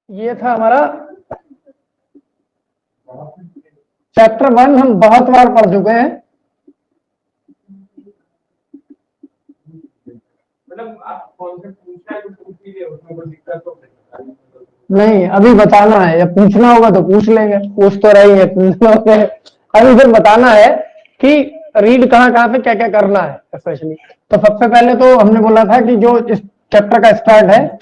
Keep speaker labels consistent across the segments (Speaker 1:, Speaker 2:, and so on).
Speaker 1: ये था हमारा चैप्टर 1। हम बहुत बार पढ़ चुके हैं।
Speaker 2: मतलब आप कॉन्सेप्ट पूछना है तो पूछ लीजिए, उसमें कोई दिक्कत तो
Speaker 1: नहीं, अभी बताना है। या पूछना होगा तो पूछ लेंगे, पूछ तो रही है, पूछना होगा। अभी फिर बताना है कि रीड कहाँ कहाँ से क्या क्या करना है स्पेशली। तो सबसे पहले तो हमने बोला था कि जो इस चैप्टर का स्टार्ट है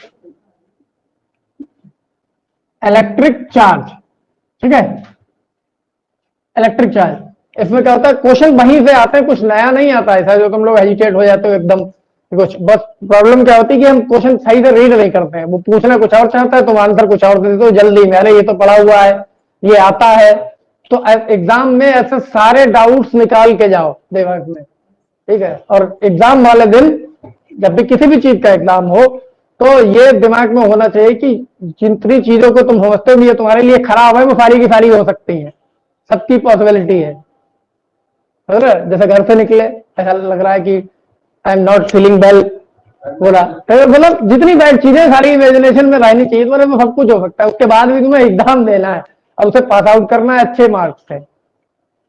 Speaker 1: इलेक्ट्रिक चार्ज, ठीक है। इलेक्ट्रिक चार्ज इसमें क्या होता है, क्वेश्चन वहीं से आते हैं, कुछ नया नहीं आता ऐसा जो तुम लोग हेजिटेट हो जाते हो एकदम कुछ। बस प्रॉब्लम क्या होती है कि हम क्वेश्चन सही से रीड नहीं करते हैं, वो पूछना कुछ और चाहता है, तुम आंसर कुछ और दे देते हो जल्दी में, अरे ये तो पढ़ा हुआ है, ये आता है। तो एग्जाम में ऐसे सारे डाउट्स निकाल के जाओ दिमाग में, ठीक है। और एग्जाम वाले दिन जब भी किसी भी चीज का एग्जाम हो तो ये दिमाग में होना चाहिए कि जितनी चीजों को तुम समझते हो ये तुम्हारे लिए खराब है, वो सारी की सारी हो सकती है, सबकी पॉसिबिलिटी है। जैसे घर से निकले ऐसा लग रहा है कि I am not feeling well, बोला तो मतलब जितनी बैड चीजें सारी इमेजिनेशन में रहनी चाहिए, तो वो सब कुछ हो सकता है। उसके बाद भी तुम्हें एग्जाम देना है और उसे पास आउट करना है अच्छे मार्क्स से,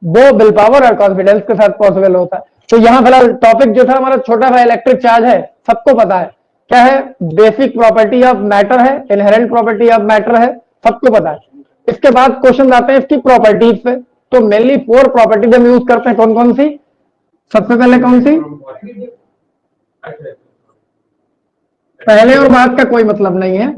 Speaker 1: वो विल पावर और कॉन्फिडेंस के साथ पॉसिबल होता है। तो यहाँ फिलहाल टॉपिक जो था हमारा छोटा सा इलेक्ट्रिक चार्ज है, सबको पता है क्या है, बेसिक प्रॉपर्टी ऑफ मैटर है, इनहेरेंट प्रॉपर्टी ऑफ मैटर है, सबको पता है। इसके बाद क्वेश्चन आते हैं इसकी प्रॉपर्टीज पे। तो मेनली 4 प्रॉपर्टीज हम यूज करते हैं। कौन कौन सी? सबसे पहले कौन सी? पहले और बाद का कोई मतलब नहीं है।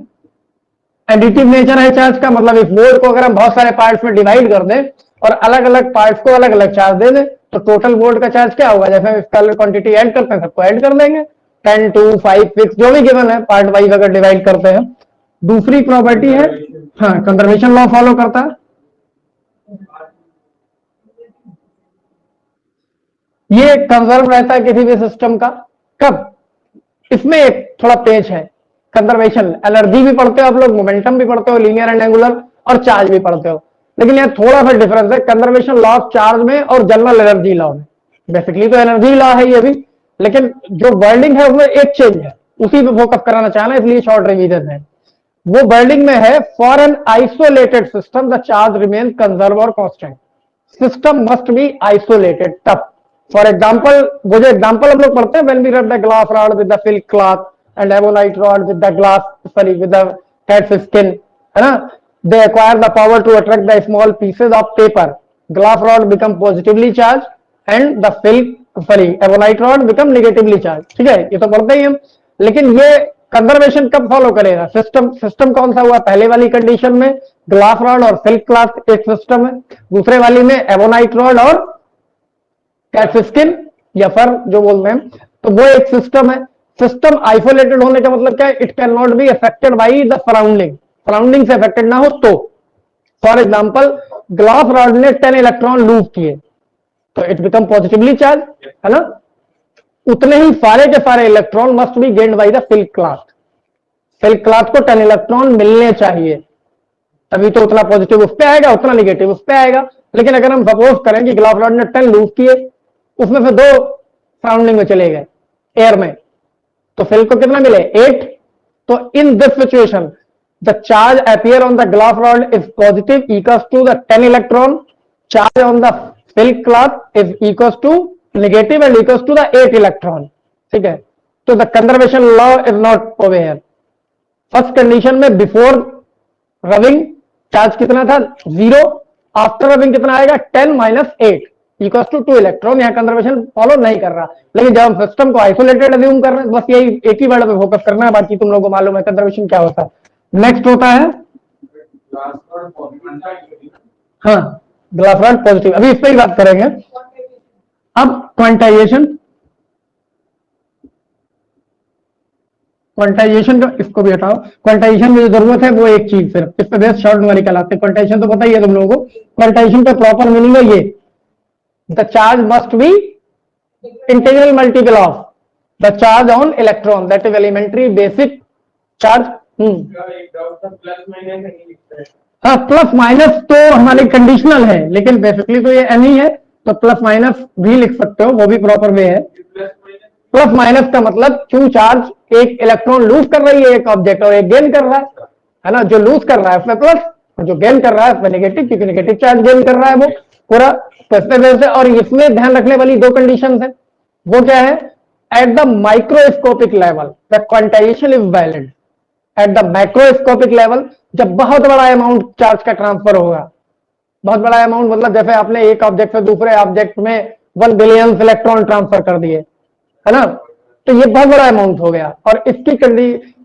Speaker 1: एडिटिव नेचर है चार्ज का, मतलब इस वोल्ट को अगर हम बहुत सारे पार्ट्स में डिवाइड कर दें और अलग अलग पार्ट्स को अलग अलग चार्ज दे दें तो टोटल वोल्ट का चार्ज क्या होगा? जैसे हम स्केलर क्वांटिटी ऐड करते हैं, सबको ऐड कर देंगे, 10, 2, 5, 6 जो भी गिवन है पार्ट वाइज अगर डिवाइड करते हैं। दूसरी प्रॉपर्टी है, हाँ, कंजर्वेशन लॉ फॉलो करता है। ये कंजर्व रहता है किसी भी सिस्टम का। कब? इसमें एक थोड़ा पेच है, कंजर्वेशन। एनर्जी भी पढ़ते हो आप लोग, मोमेंटम भी पढ़ते हो, लीनियर एंड एंगुलर, और चार्ज भी पढ़ते हो, लेकिन यह थोड़ा सा डिफरेंस है कंजर्वेशन लॉ ऑफ चार्ज में और जनरल एनर्जी लॉ में। बेसिकली तो एनर्जी लॉ है ये भी, लेकिन जो वर्डिंग है उसमें एक चेंज है, उसी पे फोकस कराना चाहना, इसलिए शॉर्ट रिवीजन है। वो वर्डिंग में है, for an isolated system the charge remain conserve और constant. System must be isolated तब। फॉर एग्जाम्पल, वो जो एग्जाम्पल हम लोग पढ़ते हैं, when we rub the glass rod with the silk cloth and ebonite rod with the glass, sorry with the cat's skin, है ना, they acquire the power to attract the small pieces of paper. Glass rod become positively charged and the silk, sorry, ebonite rod become negatively charged. ठीक है, ये तो पढ़ते ही हम। लेकिन ये कंजर्वेशन कब फॉलो करेगा? सिस्टम कौन सा हुआ? पहले वाली कंडीशन में ग्लास रॉड और सिल्क क्लॉथ एक सिस्टम है, दूसरे वाली में एबोनाइट रॉड और कैट्स स्किन या फर जो बोलते हैं, तो वो एक सिस्टम है। सिस्टम आइसोलेटेड होने का मतलब क्या है? It can not be affected by the surrounding, surrounding से अफेक्टेड ना हो तो। फॉर एग्जाम्पल, ग्लास रॉड ने 10 इलेक्ट्रॉन लूज किए तो इट बिकम पॉजिटिवली चार्ज, है ना। उतने ही सारे के सारे electron must be gained by the silk cloth. Silk cloth को 10 इलेक्ट्रॉन मिलने चाहिए, तभी तो उतना पॉजिटिव उस पर आएगा, उतना निगेटिव उस पर आएगा। लेकिन अगर हम सपोज करें कि ग्लास रॉड ने 10 लूज किए, उसमें से 2 सराउंडिंग में चले गए एयर में, तो सिल्क को कितना मिले? 8। तो in this situation the charge appear on the glass rod is positive equals to the 10 electron, charge on the silk cloth is equals to negative and equals to the 8 electron. ठीक है, तो the conservation law is not over here. First condition में before rubbing charge कितना था? 0। After rubbing कितना आएगा? 10 minus 8 equals to 2 electron. यहाँ conservation follow नहीं कर रहा, लेकिन जब हम सिस्टम को आइसोलेटेड अज्यूम कर रहे हैं, बस यही एक ही वर्ड पे फोकस करना है, बाकी तुम लोगों को मालूम है कंजर्वेशन क्या होता है। नेक्स्ट होता है, हाँ, ग्लास रॉड पॉजिटिव, अभी इस पर ही बात करेंगे। अब क्वांटाइजेशन, क्वांटाइजेशन का इसको भी हटाओ। क्वांटाइजेशन में जो जरूरत है वो एक चीज, सिर्फ इस पर बेस शॉर्ट वाली कहलाते हैं। क्वांटाइजेशन तो पता ही है तुम लोगों को। क्वांटाइजेशन का प्रॉपर मीनिंग है ये, the charge must be integral multiple of the charge on electron, that is elementary basic charge. हाँ, प्लस माइनस तो हमारी कंडीशनल है, लेकिन बेसिकली तो ये एन ही है, तो प्लस माइनस भी लिख सकते हो, वो भी प्रॉपर वे है। प्लस माइनस का मतलब क्यों चार्ज एक इलेक्ट्रॉन लूज कर रही है एक ऑब्जेक्ट और एक गेन कर रहा है ना, जो लूज कर रहा है उसमें प्लस और जो गेन कर रहा है उसमें नेगेटिव, क्योंकि नेगेटिव चार्ज गेन कर रहा है वो पूरा से। और इसमें ध्यान रखने वाली दो कंडीशन है, वो क्या है, at the microscopic level the quantization is valid. At the microscopic level, जब बहुत बड़ा अमाउंट चार्ज का ट्रांसफर होगा, बहुत बड़ा अमाउंट मतलब जैसे आपने एक ऑब्जेक्ट से दूसरे ऑब्जेक्ट में 1 बिलियन इलेक्ट्रॉन ट्रांसफर कर दिए, है ना, तो ये बहुत बड़ा अमाउंट हो गया और इसकी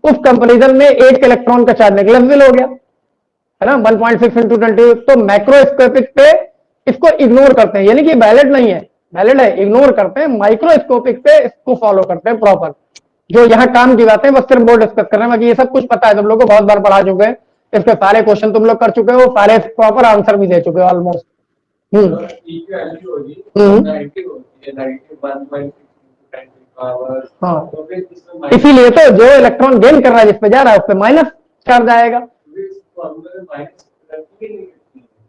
Speaker 1: उस कंपेरिजन में 1 इलेक्ट्रॉन का चार्ज नेग्लिजिबल हो गया, है ना, 1.6 × 10। तो मैक्रोस्कोपिक पे इसको इग्नोर करते हैं, यानी कि वैलिड नहीं है, वैलिड है इग्नोर करते हैं। माइक्रोस्कोपिक पे इसको फॉलो करते हैं प्रॉपर। जो यहाँ काम की बातें बस सिर्फ बोर्ड डिस्कस कर रहे हैं, बाकी ये सब कुछ पता है, तुम लोग को बहुत बार पढ़ा चुके हैं, इसके सारे क्वेश्चन तुम लोग कर चुके हो, सारे प्रॉपर आंसर भी दे चुके हो ऑलमोस्ट। हाँ, इसीलिए तो जो इलेक्ट्रॉन गेन कर रहा है जिस पे जा रहा है उस पे माइनस चार्ज आएगा।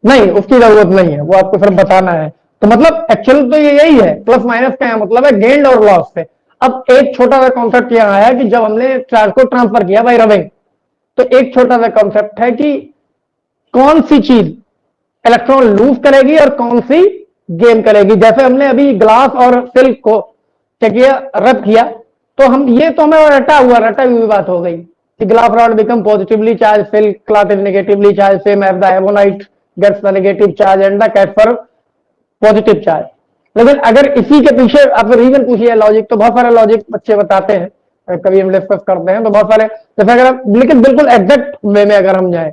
Speaker 1: नहीं, उसकी जरूरत नहीं है, वो आपको सिर्फ बताना है। तो मतलब एक्चुअल तो ये यही है, प्लस माइनस का मतलब है गेन और लॉस से। अब एक छोटा सा कॉन्सेप्ट यहाँ आया कि जब हमने चार्ज को ट्रांसफर किया बाय रबिंग, तो एक छोटा सा कॉन्सेप्ट है कि कौन सी चीज इलेक्ट्रॉन लूज करेगी और कौन सी गेन करेगी। जैसे हमने अभी ग्लास और सिल्क को क्या किया, रब किया, तो हम ये तो हमें रटा हुई बात हो गई कि glass rod become positively charge, silk cloth is negatively charge, same as the ebonite gets the negative charge and the cat's fur positive charge. लेकिन अगर इसी के पीछे आप रीजन पूछिए लॉजिक, तो बहुत सारे लॉजिक बच्चे बताते हैं, कभी हम डिस्कस करते हैं, तो बहुत सारे, जैसे अगर आप, लेकिन बिल्कुल एग्जैक्ट वे में अगर हम जाए,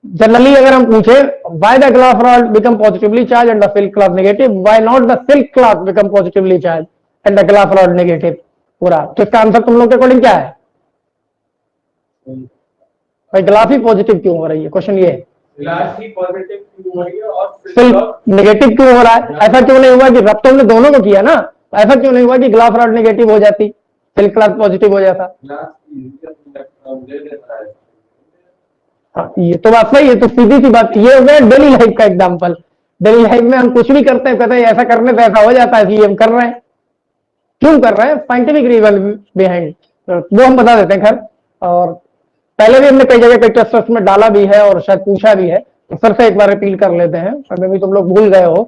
Speaker 1: जनरली अगर हम पूछे why the glass rod become positively charge and the silk cloth negative, why not the silk cloth become positively charge and the glass rod negative, पूरा, तो इसका आंसर तुम लोग के अकॉर्डिंग क्या है भाई? ग्लास ही पॉजिटिव क्यों हो रही है, क्वेश्चन ये है।
Speaker 2: ग्लास ही पॉजिटिव क्यों हो रही है और
Speaker 1: सिल्क नेगेटिव क्यों हो रहा है? ऐसा क्यों नहीं हुआ कि रब तो हमने दोनों को किया ना, ऐसा क्यों नहीं हुआ कि ग्लास रॉड नेगेटिव हो जाती, सिल्क क्लॉथ पॉजिटिव हो जाता? हाँ, ये तो बात सही है। तो सीधी सी बात ये हो गया डेली लाइफ का एग्जांपल। डेली लाइफ में हम कुछ भी करते हैं, कहते हैं ऐसा करने से ऐसा हो जाता है, इसलिए हम कर रहे हैं। क्यों कर रहे हैं? साइंटिफिक रीजन बिहाइंड, वो हम बता देते हैं। खैर, और पहले भी हमने कई जगह कई टेस्ट में डाला भी है और शायद पूछा भी है, तो फिर से एक बार रिपीट कर लेते हैं, अभी भी तुम लोग भूल गए हो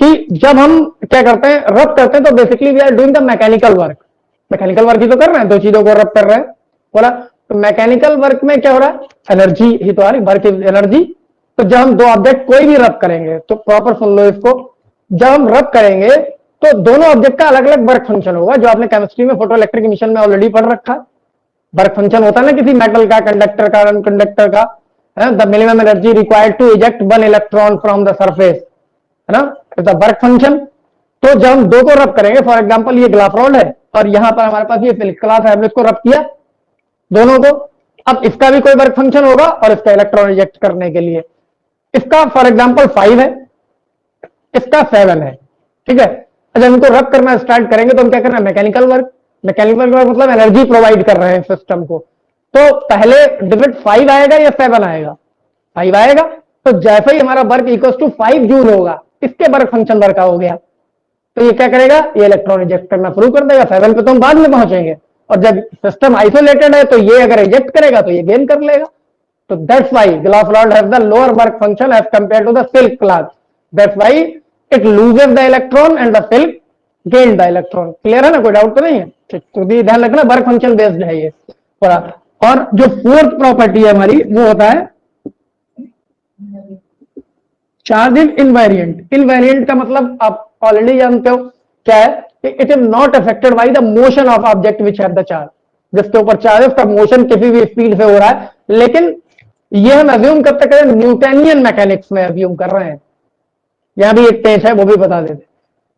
Speaker 1: कि जब हम क्या करते हैं, रब करते हैं, तो basically we are doing the mechanical work. Mechanical work ही तो कर रहे हैं, दो चीजों को रब कर रहे हैं, बोला। तो मैकेनिकल वर्क में क्या हो रहा है, एनर्जी ही तो आ रही, वर्क इज एनर्जी। तो जब हम दो ऑब्जेक्ट कोई भी रब करेंगे, तो प्रॉपर सुन लो इसको, जब हम रब करेंगे तो दोनों ऑब्जेक्ट का अलग अलग वर्क फंक्शन होगा, जो आपने केमिस्ट्री में फोटो इलेक्ट्रिक इमिशन में ऑलरेडी पढ़ रखा है। वर्क फंक्शन होता है ना किसी मेटल का, कंडक्टर का, नॉन कंडक्टर का, the minimum energy required to eject 1 electron from the surface, है ना, द वर्क फंक्शन। तो जब हम दो को रब करेंगे, फॉर एग्जांपल ये ग्लास रॉड है और यहां पर हमारे पास ये सिल्क क्लॉथ है, हमने इसको रब किया दोनों को। अब इसका भी कोई वर्क फंक्शन होगा और इसका इलेक्ट्रॉन इजेक्ट करने के लिए, इसका फॉर एग्जांपल 5 है, इसका 7 है, ठीक है। जब इनको रब करना स्टार्ट करेंगे तो हम क्या कर रहे हैं, मैकेनिकल वर्क। मैकेनिकल वर्क मतलब एनर्जी प्रोवाइड कर रहे हैं सिस्टम को। तो पहले डिजिट 5 आएगा या 7 आएगा? 5 आएगा। तो जैसे ही हमारा वर्क इक्वल टू 5 जूल होगा, इसके वर्क फंक्शन वर्क हो गया, तो ये क्या करेगा, ये इलेक्ट्रॉन इजेक्ट करना शुरू कर देगा। 7 पे तो हम बाद में पहुंचेंगे, और जब सिस्टम आइसोलेटेड है तो ये अगर इजेक्ट करेगा तो ये गेन कर लेगा। तो that's why glass rod has the lower work function as compare to the silk cloth. That's why it loses the electron and the silk gain the electron. Clear है ना, कोई डाउट तो नहीं है? ठीक, तो भी ध्यान रखना, वर्क फंक्शन बेस्ड है ये पूरा। और जो फोर्थ प्रॉपर्टी है हमारी, वो होता है चार्ज इज इनवेरिएंट। इनवेरिएंट का मतलब आप ऑलरेडी जानते हो क्या है, it is not affected by the motion of object which have the charge. जिसके ऊपर चार्ज है उसका मोशन किसी भी स्पीड से हो रहा है, लेकिन ये हम अज्यूम कब तक करें, न्यूटनियन मैकेनिक्स में अज्यूम कर रहे हैं। यहां भी एक पेज है, वो भी बता देते।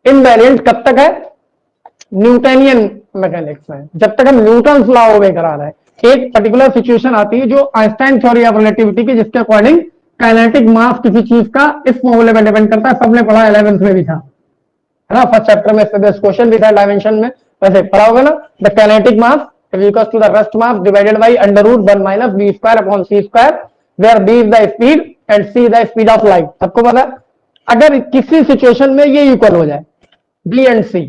Speaker 1: इनवेरिएंट कब तक है, न्यूटनियन मैकेनिक्स में, जब तक हम न्यूटन लॉ ओबे करा रहे हैं। एक पर्टिकुलर सिचुएशन आती है जो आइंस्टाइन थ्योरी ऑफ रिलेटिविटी की, जिसके अकॉर्डिंग काइनेटिक मास किसी चीज का इस फॉर्मूले पर डिपेंड करता है। सबने पढ़ा, 11th में भी था, है ना, फर्स्ट चैप्टर में क्वेश्चन भी था डायमेंशन में, वैसे पढ़ा होगा ना। The kinetic mass is equals to the rest mass divided by √1 minus v square upon c square, where b is the speed and c is the speed of light। सबको पता है, अगर किसी सिचुएशन में ये इक्वल हो जाए b and c,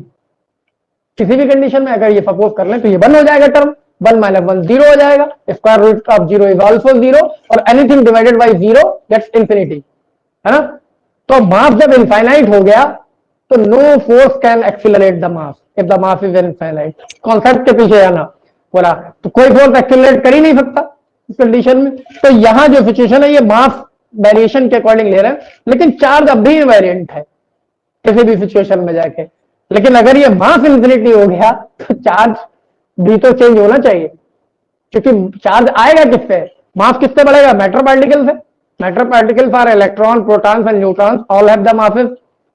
Speaker 1: किसी भी कंडीशन में अगर ये सपोज कर लें, तो ये बन हो जाएगा टर्म 1 माइनस 1 0 हो जाएगा, square root of 0 is also 0, और anything divided by 0 gets infinity, है ना। तो मास जब इनफाइनाइट हो गया तो no force can accelerate the mass if the mass is infinite. Concept के पीछे आना बोला, तो कोई फोर्स एक्सिलरेट कर ही नहीं सकता इस कंडीशन में। तो यहां जो सिचुएशन है ये मास वेरिएशन के अकॉर्डिंग ले रहे हैं, लेकिन चार्ज अब भी इनवेरिएंट है किसी भी सिचुएशन में जाके। लेकिन अगर ये मास इंफिनिटी हो गया तो चार्ज भी तो चेंज होना चाहिए, क्योंकि चार्ज आएगा किससे, मास किससे बढ़ेगा, मैटर पार्टिकल से। Matter particles are electron, protons and neutrons, all have the masses.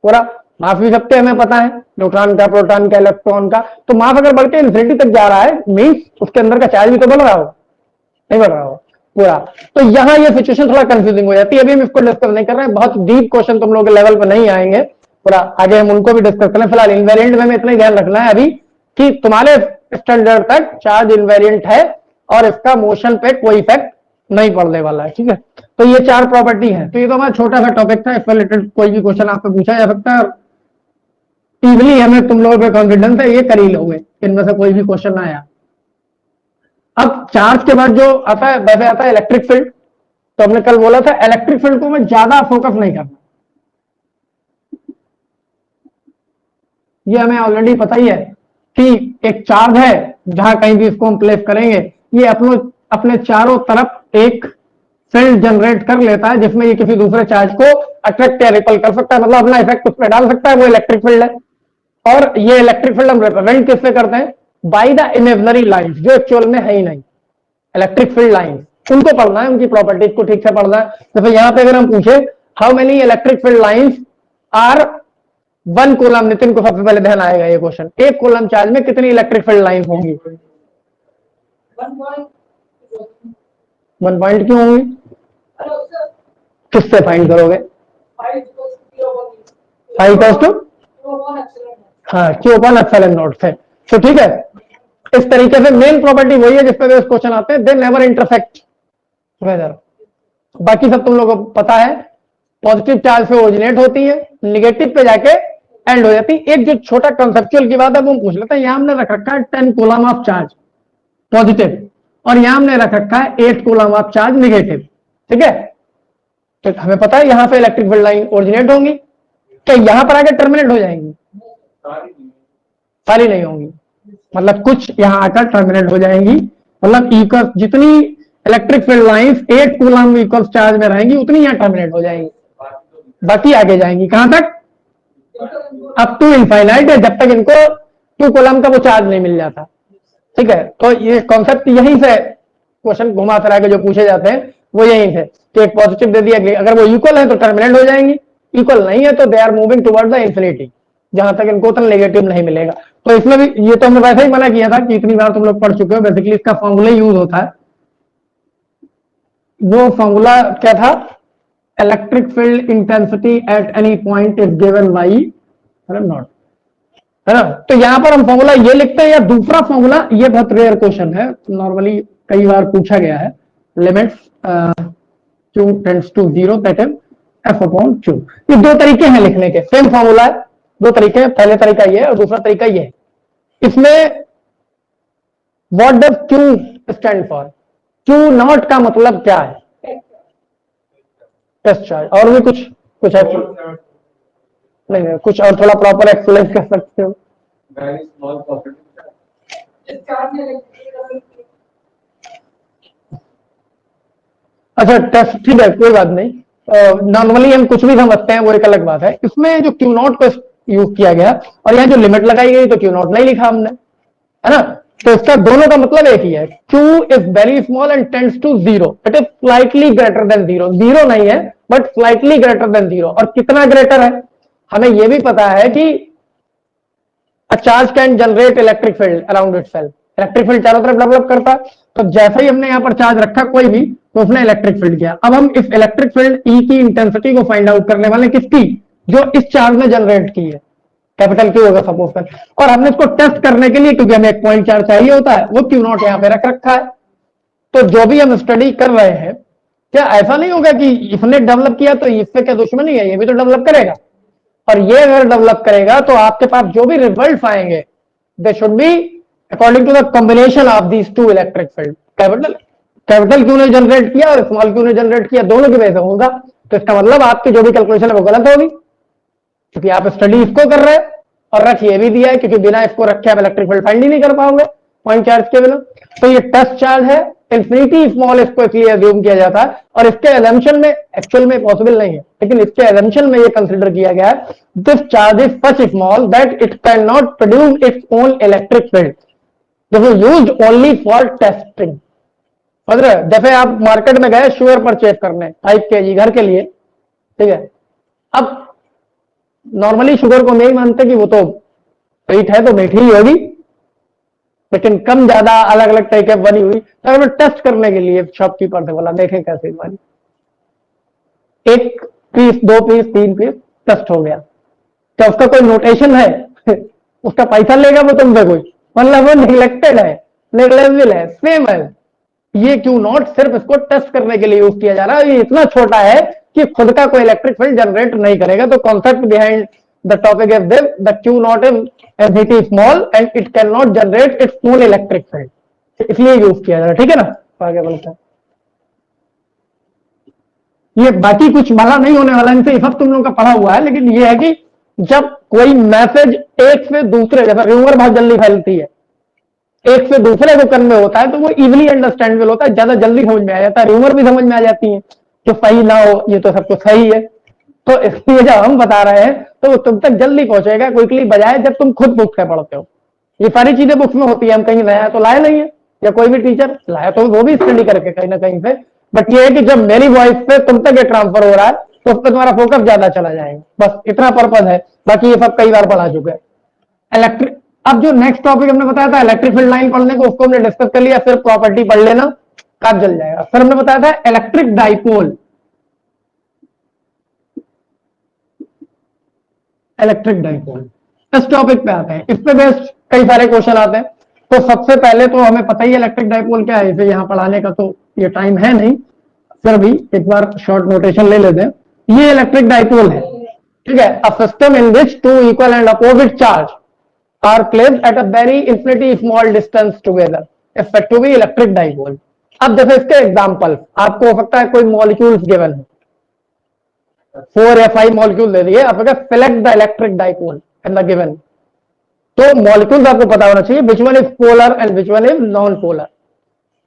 Speaker 1: पूरा मास भी सबके हमें पता है, न्यूट्रॉन का, प्रोटॉन का, इलेक्ट्रॉन का। तो मास अगर बढ़ के इन्फिनिटी तक जा रहा है मीन्स उसके अंदर का चार्ज भी तो बढ़ रहा हो, नहीं बढ़ रहा हो पूरा। तो यहां ये सिचुएशन थोड़ा कंफ्यूजिंग हो जाती है। अभी हम इसको डिस्कस नहीं कर रहे हैं, बहुत डीप क्वेश्चन तुम लोगों के लेवल पर नहीं आएंगे, पूरा आगे हम उनको भी डिस्कस करें। फिलहाल इनवेरिएंट में हमें इतना ही ध्यान रखना है अभी कि तुम्हारे स्टैंडर्ड तक चार्ज इनवेरिएंट है और इसका मोशन पे कोई इफेक्ट नहीं पड़ने वाला है, ठीक है। तो ये 4 प्रॉपर्टी है। तो ये तो हमारा छोटा सा टॉपिक था, इससे रिलेटेड कोई भी क्वेश्चन आपसे पूछा जा सकता है। इवली हमें तुम लोगों पे कॉन्फिडेंस है, ये कर ही लोगे, इनमें से कोई भी क्वेश्चन आया। अब चार्ज के बाद जो आता है वैसे आता है इलेक्ट्रिक फील्ड। तो हमने कल बोला था इलेक्ट्रिक फील्ड को हमें ज्यादा फोकस नहीं करना, ये हमें ऑलरेडी पता ही है कि एक चार्ज है, जहां कहीं भी इसको हम प्लेस करेंगे ये अपने चारों तरफ एक फील्ड जनरेट कर लेता है, जिसमें ये किसी दूसरे चार्ज को अट्रैक्ट या रिपल कर सकता है, मतलब अपना इफेक्ट उस पर डाल सकता है, वो इलेक्ट्रिक फील्ड है। और ये इलेक्ट्रिक फील्ड हम रिप्रेजेंट किससे करते हैं, बाय द इमेजिनरी लाइंस, जो एक्चुअल में है ही नहीं, इलेक्ट्रिक फील्ड लाइंस। उनको पढ़ना है, उनकी प्रॉपर्टीज को ठीक से पढ़ना है। जैसे यहां पे अगर हम पूछे how many electric field lines are 1 coulomb, Nitin को सबसे पहले ध्यान आएगा ये क्वेश्चन, 1 कूलम चार्ज में कितनी इलेक्ट्रिक फील्ड लाइंस होंगी, 1 पॉइंट क्यों होंगी, किससे फाइंड करोगे, हाँ Q/ε0 से। तो ठीक है, इस तरीके से मेन प्रॉपर्टी वही है जिस पे क्वेश्चन आते हैं, दे नेवर इंटरसेक्ट वेदर। बाकी सब तुम लोगों को पता है, पॉजिटिव चार्ज से ओरिजिनेट होती है, नेगेटिव पे जाके एंड हो जाती है। एक जो छोटा कंसेप्चुअल की बात है वो हम पूछ लेते हैं। यहां हमने रख रखा है 10 कूलम ऑफ चार्ज पॉजिटिव, और यहां हमने रख रखा है 8 कूलम ऑफ चार्ज नेगेटिव, ठीक है। तो हमें पता है यहां पे इलेक्ट्रिक फील्ड लाइन ओरिजिनेट होंगी, क्या यहां पर आकर टर्मिनेट हो जाएंगी, सारी नहीं होंगी, मतलब कुछ यहां आकर टर्मिनेट हो जाएंगी। मतलब इक्वल जितनी electric field lines 8 coulomb equal charge में रहेंगी उतनी यहां टर्मिनेट हो जाएंगी, बाकी आगे जाएंगी कहां तक, अप टू इनफाइनाइट है, जब तक इनको 2 कूलम का वो चार्ज नहीं मिल जाता, ठीक है। तो ये कॉन्सेप्ट यहीं से क्वेश्चन घुमा फिरा के जो पूछे जाते हैं वो यहीं से, कि एक पॉजिटिव दे दिया, अगर वो इक्वल है तो टर्मिनेट हो जाएंगी, इक्वल नहीं है तो they are moving toward the infinity, जहां तक इनको उतना नेगेटिव नहीं मिलेगा। तो इसमें भी ये तो हमने वैसे ही मना किया था कि इतनी बार तुम लोग पढ़ चुके हो, बेसिकली इसका फॉर्मूला यूज होता है। वो फॉर्मूला क्या था, electric field intensity at any point is given by not, है ना। तो यहां पर हम फॉर्मूला ये लिखते हैं, या दूसरा फॉर्मूला, ये बहुत रेयर क्वेश्चन है, नॉर्मली कई बार पूछा गया है, limits q tends to 0 that is f/q। ये 2 तरीके हैं लिखने के, सेम फॉर्मूला है, 2 तरीके हैं, पहले तरीका ये है और दूसरा तरीका ये है। इसमें what does q stand for, q0 का मतलब क्या है, टेस्ट चार्ज, और भी कुछ है नहीं, कुछ और थोड़ा प्रॉपर एक्सप्लेन कर सकते हो, अच्छा टेस्ट, ठीक है कोई बात नहीं। नॉर्मली हम कुछ भी समझते हैं वो एक अलग बात है। इसमें जो Q0 को यूज किया गया और यहाँ जो लिमिट लगाई गई तो Q0 नहीं लिखा हमने, है ना। तो इसका दोनों का मतलब एक ही है, Q is very small and tends to 0, it is slightly greater than 0, 0 नहीं है बट स्लाइटली ग्रेटर देन 0। और कितना ग्रेटर है, हमें यह भी पता है कि a charge can generate electric field around itself, electric field चारों तरफ डेवलप करता है। तो जैसे ही हमने यहां पर चार्ज रखा कोई भी, तो उसने इलेक्ट्रिक फील्ड किया। अब हम इस इलेक्ट्रिक फील्ड ई की इंटेंसिटी को फाइंड आउट करने वाले, किसकी, जो इस चार्ज में जनरेट की है, कैपिटल क्यू होगा सपोज कर। और हमने इसको टेस्ट करने के लिए, क्योंकि हमें एक पॉइंट चार्ज चाहिए होता है, वो Q0 यहां पे रख रखा है। तो जो भी हम स्टडी कर रहे हैं, क्या ऐसा नहीं होगा कि इसने डेवलप किया तो इससे क्या दुश्मनी है, ये भी तो डेवलप करेगा, और ये अगर डेवलप करेगा तो आपके पास जो भी रिजल्ट आएंगे they should be according to the combination of these two electric field. Capital Q ने जनरेट किया और स्मॉल क्यू ने जनरेट किया, दोनों की वजह से होगा। तो इसका मतलब आपकी जो भी कैलकुलेशन है वो गलत होगी, क्योंकि आप स्टडी इसको कर रहे हैं और रख ये भी दिया है, क्योंकि बिना इसको रखे आप इलेक्ट्रिक फील्ड फाइंड ही नहीं कर पाओगे पॉइंट चार्ज के बिना। तो ये टेस्ट चार्ज है, इंफिनिटी स्मॉल इसको इसलिए अज्यूम किया जाता है, और इसके एजम्पशन में एक्चुअल में पॉसिबल नहीं है, लेकिन इसके एजम्पशन में ये कंसिडर किया गया है this charge is such small that it can not produce its own electric field, this is used only for testing. मतलब जैसे आप मार्केट में गए शुगर परचेज करने 5 kg घर के लिए, ठीक है, अब नॉर्मली शुगर को नहीं मानते कि वो तो मीठ है तो मीठी ही होगी, लेकिन कम ज्यादा अलग अलग टाइप की बनी हुई, तो हमें टेस्ट करने के लिए शॉपकीपर से बोला देखें कैसे बनी, 1 पीस 2 पीस 3 पीस टेस्ट हो गया। क्या उसका कोई नोटेशन है? उसका पैसा लेगा वो तुमसे कोई? मतलब वो निगलेक्टेड है, नेग्लेजिबल है, सेम है। ये क्यू नॉट सिर्फ इसको टेस्ट करने के लिए यूज किया जा रहा है, ये इतना छोटा है कि खुद का कोई इलेक्ट्रिक फील्ड जनरेट नहीं करेगा। तो concept behind the topic is this, the Q not is NCT small and it can not generate its own electric field, इसलिए यूज किया जा रहा है। ठीक है ना, आगे बढ़ते हैं। ये बाकी कुछ माला नहीं होने वाला, इनसे सब तुम लोगों का पढ़ा हुआ है, लेकिन ये है कि जब कोई मैसेज एक से दूसरे, जैसा र्यूमर बहुत जल्दी फैलती है, एक से दूसरे को कन्वे होता है तो वो इजिली अंडरस्टैंडेबल होता है, ज्यादा जल्दी समझ में आ जाता है, र्यूमर भी समझ में आ जाती है, जो सही ना हो ये तो सब कुछ सही है। तो इसलिए जब हम बता रहे हैं तो वो तुम तक जल्दी पहुंचेगा क्विकली, बजाय जब तुम खुद बुक से पढ़ते हो। ये सारी चीजें बुक्स में होती है, हम कहीं लाया तो लाए नहीं है, या कोई भी टीचर लाया तो वो भी स्टडी करके कहीं ना कहीं से, बट ये है कि जब मेरी वॉइस पे तुम तक ये ट्रांसफर हो रहा है तो उस पर तुम्हारा फोकस ज्यादा चला जाएगा, बस इतना पर्पज है, बाकी ये सब कई बार पढ़ा चुके हैं। इलेक्ट्रिक, अब जो नेक्स्ट टॉपिक हमने बताया था इलेक्ट्रिक फील्ड लाइन पढ़ने को, उसको हमने डिस्कस कर लिया, फिर प्रॉपर्टी पढ़ लेना, काम चल जाएगा। फिर हमने बताया था इलेक्ट्रिक डाइपोल, इलेक्ट्रिक डाइपोल इस टॉपिक पे आते हैं, इस पे बेस्ड कई सारे क्वेश्चन आते हैं। तो सबसे पहले तो हमें पता ही है इलेक्ट्रिक डाइपोल क्या है, इसे यहां पढ़ाने का तो ये टाइम है नहीं, फिर भी एक बार शॉर्ट नोटेशन ले लेते हैं। ये इलेक्ट्रिक डाइपोल है, ठीक है, a system in which 2 equal and opposite charge are placed at a very infinitely small distance together is said to be electric dipole। अब जैसे इसके एग्जांपल आपको हो सकता है कोई मॉलिक्यूल्स गिवन है, 4 या 5 मॉलिक्यूल दे दिए, आपको select the electric dipole in the given. तो मॉलिक्यूल्स आपको पता होना चाहिए which one is polar and which one is non polar.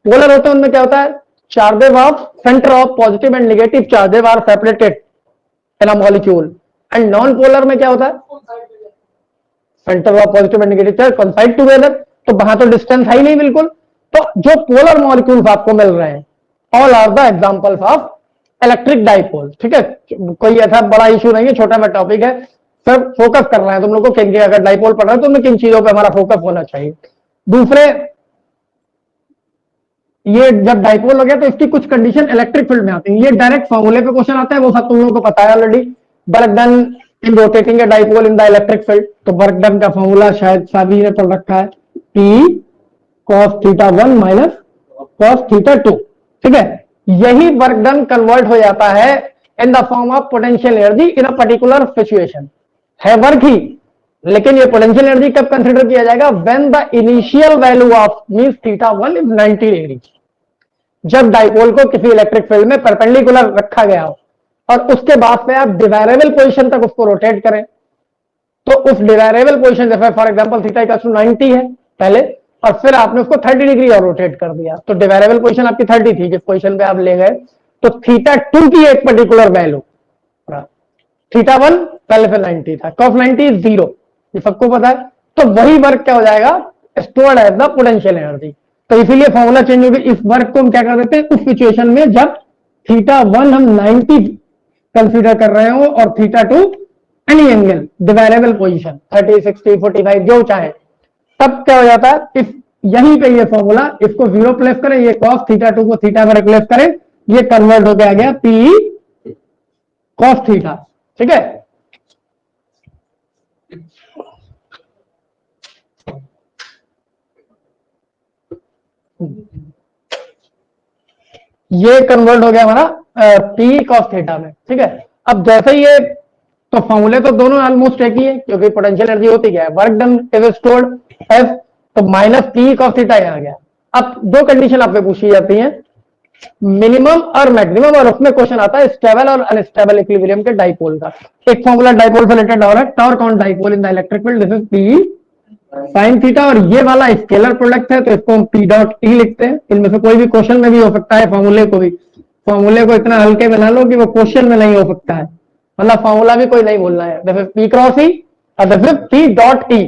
Speaker 1: Polar होते हैं उनमें क्या होता है, charges of centre of positive and negative charges are separated in a molecule, and non polar में क्या होता है, centre of positive and negative charge coincide together, तो वहां तो डिस्टेंस है ही नहीं बिल्कुल। तो जो पोलर मॉलिक्यूल्स आपको मिल रहे हैं all are the examples of electric dipole. ठीक है, कोई ऐसा बड़ा इशू नहीं है, छोटा सा टॉपिक है, सिर्फ फोकस करना है तुम लोग को, क्योंकि अगर डाइपोल पढ़ रहे हो तो उनमें किन चीजों पे हमारा फोकस होना चाहिए। दूसरे, ये जब डाइपोल हो गया तो इसकी कुछ कंडीशन इलेक्ट्रिक फील्ड में आती है, ये डायरेक्ट फॉर्मूले पे क्वेश्चन आता है, वो सब तुम लोगों को पता है already. Work done in rotating a dipole in the electric field, तो वर्क डन का फॉर्मूला शायद सभी ने पढ़ रखा है, P cos θ1 माइनस cos θ2। ठीक है, यही वर्क डन कन्वर्ट हो जाता है in the form of potential energy in a particular situation. है वर्क ही, लेकिन ये पोटेंशियल एनर्जी कब कंसिडर किया जाएगा, when the initial value of means θ1 is 90 degree, जब डाइपोल को किसी इलेक्ट्रिक फील्ड में परपेंडिकुलर रखा गया हो और उसके बाद से आप डिवायरेबल पोजीशन तक उसको रोटेट करें, तो उस डिवायरेबल पोजीशन जैसे फॉर एग्जांपल θ 90 है पहले, और फिर आपने उसको 30 डिग्री और रोटेट कर दिया, तो डिवायरेबल पोजीशन आपकी 30 थी, जिस पोजीशन पे आप ले गए, तो θ2 की एक पर्टिकुलर वैल्यू, θ1 पहले से 90 था, cos 90 इज 0, ये सबको पता है। तो वही वर्क क्या हो जाएगा, stored as the potential energy. तो इसीलिए फॉर्मूला चेंज हो गया, इस वर्क को हम क्या कर देते हैं उस सिचुएशन में जब θ1 हम 90 कंसीडर कर रहे हो और θ2 एनी एंगल डिवायरेबल पोजीशन 30 60 45 जो चाहे, तब क्या हो जाता है, इस यहीं पे ये फॉर्मूला, इसको 0 प्लेस करें, ये cos θ2 को थीटा में रिप्लेस करें, ये कन्वर्ट हो गया P cos θ। ठीक है, ये कन्वर्ट हो गया हमारा P cos θ में। ठीक है, अब जैसे ये, तो फॉर्मूले तो दोनों ऑलमोस्ट एक ही है, क्योंकि पोटेंशियल एनर्जी होती क्या है, work done is stored F, तो माइनस पी कॉस थीटा यहाँ आ गया। अब दो कंडीशन आप पे पूछी जाती हैं, मिनिमम और मैक्सिमम, और उसमें क्वेश्चन आता है स्टेबल और अनस्टेबल इक्विलिब्रियम के डाइपोल का। एक फॉर्मूला डाइपोल से रिलेटेड और है, torque on dipole in the electric field this is P sine theta, और ये वाला स्केलर प्रोडक्ट है तो इसको हम पी डॉट टी लिखते हैं। इनमें से कोई भी क्वेश्चन में भी हो सकता है, फॉर्मूले को भी, फॉर्मूले को इतना हल्के बना लो कि वो क्वेश्चन में नहीं हो सकता है, मतलब फॉर्मूला भी कोई नहीं बोलना है। दिस इज पी क्रॉस ई और this is P dot E.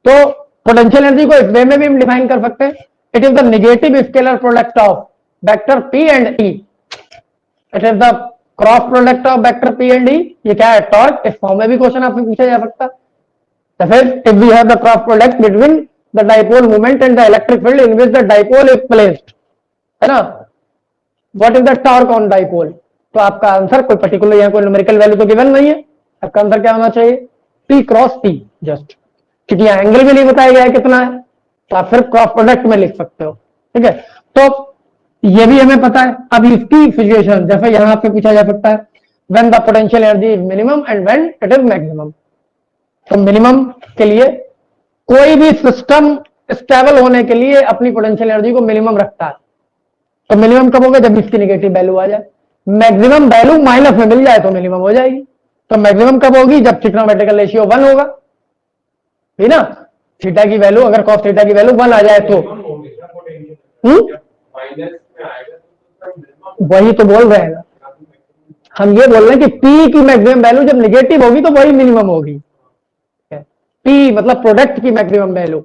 Speaker 1: तो पोटेंशियल एनर्जी को इस वे में भी हम डिफाइन कर सकते हैं, it is the negative scalar product of vector P and E, it is the cross product of vector P and E. ये क्या है, टॉर्क। इस फॉर्म में भी क्वेश्चन आपसे पूछा जा सकता है। तो फिर if we have the cross product between the dipole moment and the electric field in which the dipole is placed, है ना, what is the torque on dipole, तो आपका आंसर कोई पर्टिकुलर यहाँ कोई न्यूमेरिकल वैल्यू तो गिवन नहीं है, आपका आंसर क्या होना चाहिए, पी क्रॉस टी जस्ट, क्योंकि यहाँ एंगल भी नहीं बताया गया है कितना है, तो आप फिर क्रॉस प्रोडक्ट में लिख सकते हो। ठीक है, तो ये भी हमें पता है। अब इसकी सिचुएशन जैसे यहां आपसे पूछा जा सकता है, when the potential energy is minimum and when it is maximum. तो मिनिमम के लिए कोई भी सिस्टम स्टेबल होने के लिए अपनी पोटेंशियल एनर्जी को मिनिमम रखता है। तो मिनिमम कब होगा, जब इसकी नेगेटिव वैल्यू आ जाए। मैक्सिमम वैल्यू माइनस में मिल जाए तो मिनिमम हो जाएगी। तो मैक्सिमम कब होगी, जब ट्रिग्नोमेट्रिकल रेशियो 1 होगा, ठीक ना, थीटा की वैल्यू अगर कॉस थीटा की वैल्यू 1 आ जाए तो वही तो बोल रहे हैं ना, हम ये बोल रहे हैं कि पी की मैक्सिमम वैल्यू जब नेगेटिव होगी तो वही मिनिमम होगी। पी मतलब प्रोडक्ट की मैक्सिमम वैल्यू,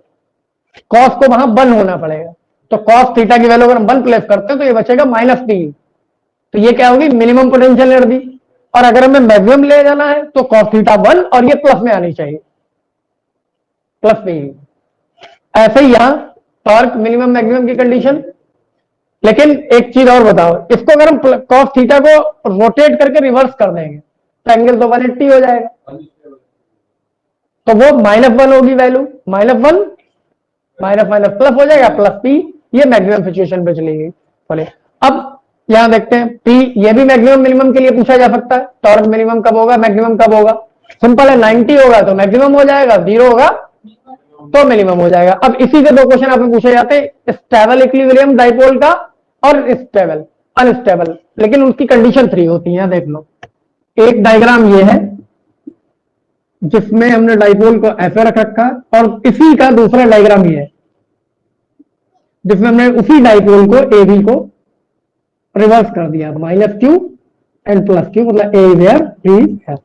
Speaker 1: कॉस को वहां 1 होना पड़ेगा, तो कॉस थीटा की वैल्यू अगर हम 1 प्लेस करते हैं तो ये बचेगा माइनस पी, तो ये क्या होगी, मिनिमम पोटेंशियल एनर्जी। और अगर हमें मैक्सिमम ले जाना है तो कॉस थीटा 1 और ये प्लस में आनी चाहिए, प्लस पी। ऐसे ही यहां टॉर्क मिनिमम मैक्सिमम की कंडीशन। लेकिन एक चीज और बताओ, इसको अगर हम कॉस थीटा को रोटेट करके रिवर्स कर देंगे तो एंगल तो 180 हो जाएगा, तो वो -1 होगी वैल्यू, -1 माइनस माइनस प्लस हो जाएगा, प्लस पी। ये मैक्सिमम सिचुएशन पे चली गई। बोले अब यहां देखते हैं पी, ये भी मैक्सिमम मिनिमम के लिए पूछा जा सकता है, टॉर्क मिनिमम कब होगा, मैक्सिमम कब होगा। सिंपल है, 90 होगा तो मैक्सिमम हो जाएगा, 0 होगा तो मिनिमम हो जाएगा। अब इसी के दो क्वेश्चन आपसे पूछे जाते हैं, स्टेबल इक्विलिब्रियम डाइपोल का और स्टेबल अनस्टेबल, लेकिन उसकी कंडीशन 3 होती है। देख लो, एक डायग्राम ये है जिसमें हमने डाइपोल को ऐसे रख रखा है, और इसी का दूसरा डायग्राम ये है जिसमें हमने उसी डाइपोल को ए बी को रिवर्स कर दिया, -q एंड +q, मतलब ए वेयर बी है।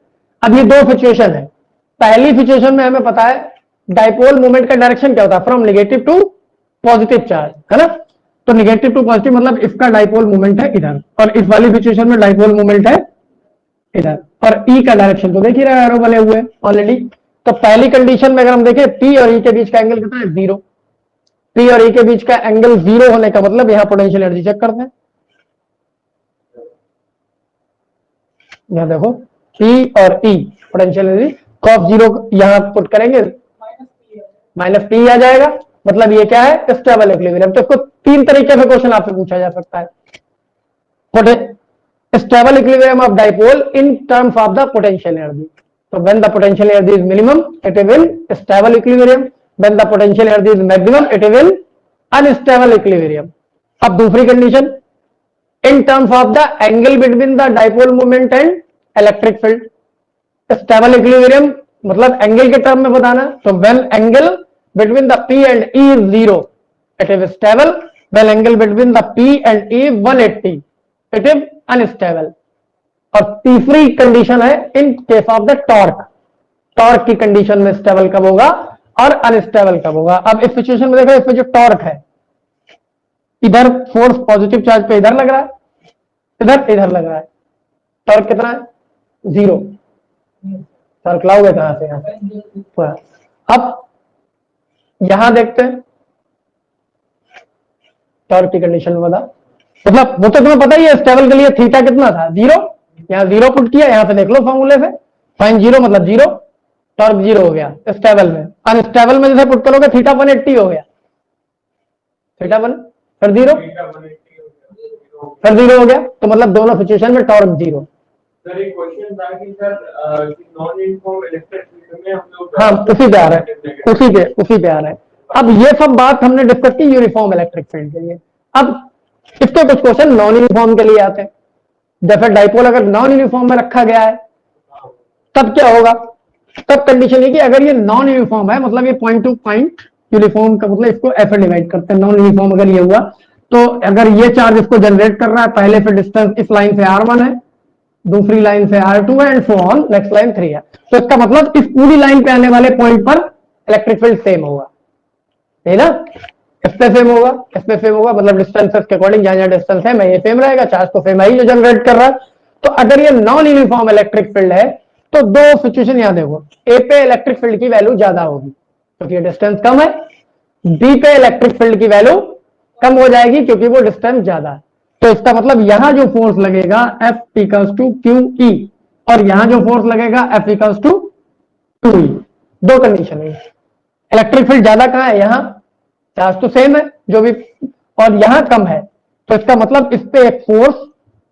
Speaker 1: अब ये दो सिचुएशन है। पहली सिचुएशन में हमें पता है डाइपोल मूवमेंट का डायरेक्शन क्या होता है, from negative to positive charge, है ना। तो नेगेटिव टू पॉजिटिव मतलब इसका डाइपोल मूवमेंट है इधर, और इस वाली सिचुएशन में डाइपोल मूवमेंट है इधर, और ई का डायरेक्शन तो देख ही रहे हैं, एरो बने हुए ऑलरेडी। तो पहली कंडीशन में अगर हम देखें पी और ई के बीच का एंगल कितना है, 0। पी और ई के बीच का एंगल 0 होने का मतलब यहां पोटेंशियल एनर्जी चेक करते हैं। यहां देखो पी और ई पोटेंशियल एनर्जी कॉस 0 यहां पुट करेंगे, -p आ जाएगा, मतलब ये क्या है, स्टेबल इक्विलिब्रियम। तो इसको 3 तरीके से क्वेश्चन आपसे पूछा जा सकता है, stable equilibrium of dipole in terms of the potential energy. तो when the potential energy is minimum it is in stable equilibrium, when the potential energy is maximum it is in unstable equilibrium. अब दूसरी condition, in terms of the angle between the dipole moment and electric field. Stable equilibrium मतलब angle के term में बताना, तो when angle between the P and E is 0 it is stable, when angle between the P and E 180 it is unstable। और तीसरी condition है in case of the torque, torque की condition में stable कब होगा और अनस्टेबल कब होगा। अब इस सिचुएशन में देखो, इसमें जो टॉर्क है इधर फोर्स पॉजिटिव चार्ज पे इधर लग रहा है, इधर लग रहा है, टॉर्क कितना है, 0। टॉर्क लाओगे कहां से, यहां से। अब यहां देखते हैं टॉर्क की कंडीशन में बता, मतलब वो तो तुम्हें पता ही है, स्टेबल के लिए थीटा कितना था, 0। यहां 0 पुट किया, यहां से देख लो फॉर्मूले से, sin 0 मतलब 0, टॉर्क 0 हो गया स्टेबल में। अनस्टेबल में जैसे पुट करोगे थीटा 180 हो गया, थीटा 1 फिर 0 फिर 0 हो गया, तो मतलब दोनों सिचुएशन में टॉर्क 0।
Speaker 2: सर एक क्वेश्चन था कि sir non uniform electric field में हम लोग
Speaker 1: हाँ उसी पे आ रहा है, उसी पे आ रहा है। अब ये सब बात हमने डिस्कस की यूनिफॉर्म इलेक्ट्रिक फील्ड के लिए। अब इसके कुछ क्वेश्चन नॉन यूनिफॉर्म के लिए आते हैं। जैसे डाइपोल अगर नॉन यूनिफॉर्म में रखा गया है तब क्या होगा? तब कंडीशन है कि अगर ये नॉन यूनिफॉर्म है, मतलब ये पॉइंट टू पॉइंट यूनिफॉर्म का मतलब इसको ऐसे डिवाइड करते हैं। नॉन यूनिफॉर्म अगर ये हुआ तो अगर ये चार्ज इसको जनरेट कर रहा है, पहले से डिस्टेंस इस लाइन से r1 है, दूसरी लाइन से r2 है and so on, next line 3 है, तो इसका मतलब इस पूरी लाइन पे आने वाले पॉइंट पर इलेक्ट्रिक फील्ड सेम होगा, है ना? इस पे सेम होगा, इस पे सेम होगा, मतलब डिस्टेंसेस के अकॉर्डिंग जहां जहां डिस्टेंस है मैं ये सेम रहेगा, चार्ज तो सेम ही जो जनरेट कर रहा है। तो अगर ये नॉन यूनिफॉर्म इलेक्ट्रिक फील्ड है तो दो सिचुएशन याद देखो, ए पे इलेक्ट्रिक फील्ड की वैल्यू ज्यादा होगी क्योंकि डिस्टेंस कम है, बी पे इलेक्ट्रिक फील्ड की वैल्यू कम हो जाएगी क्योंकि वो डिस्टेंस ज्यादा है। तो इसका मतलब यहां जो फोर्स लगेगा F equals to Q E, और यहां जो फोर्स लगेगा F इक्वल्स टू 2E। दो कंडीशन है, इलेक्ट्रिक फील्ड ज्यादा कहां है? यहां, चार्ज तो सेम है जो भी, और यहां कम है, तो इसका मतलब इस पे एक force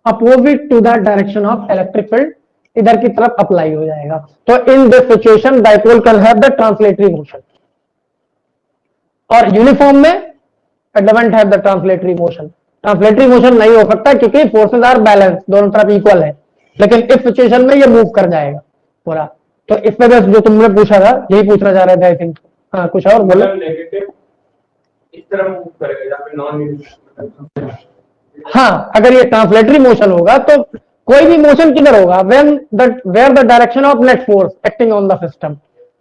Speaker 1: opposite to the direction of electric field इधर की तरफ अप्लाई हो जाएगा। तो in this situation dipole can have the translatory motion, और यूनिफॉर्म में it doesn't have the translatory motion. Translatory motion नहीं हो सकता क्योंकि फोर्सेस आर बैलेंस, दोनों तरफ इक्वल है, लेकिन इस सिचुएशन में ये मूव कर जाएगा पूरा। तो इस पे बस जो तुमने पूछा था यही पूछना चाह रहे थे आई थिंक। हाँ कुछ और बोलो।
Speaker 2: नेगेटिव इस तरह मूव करेगा जहां पे नॉन,
Speaker 1: हाँ अगर ये ट्रांसलेटरी मोशन होगा तो कोई भी मोशन किधर होगा? Where the direction of net force acting on the system,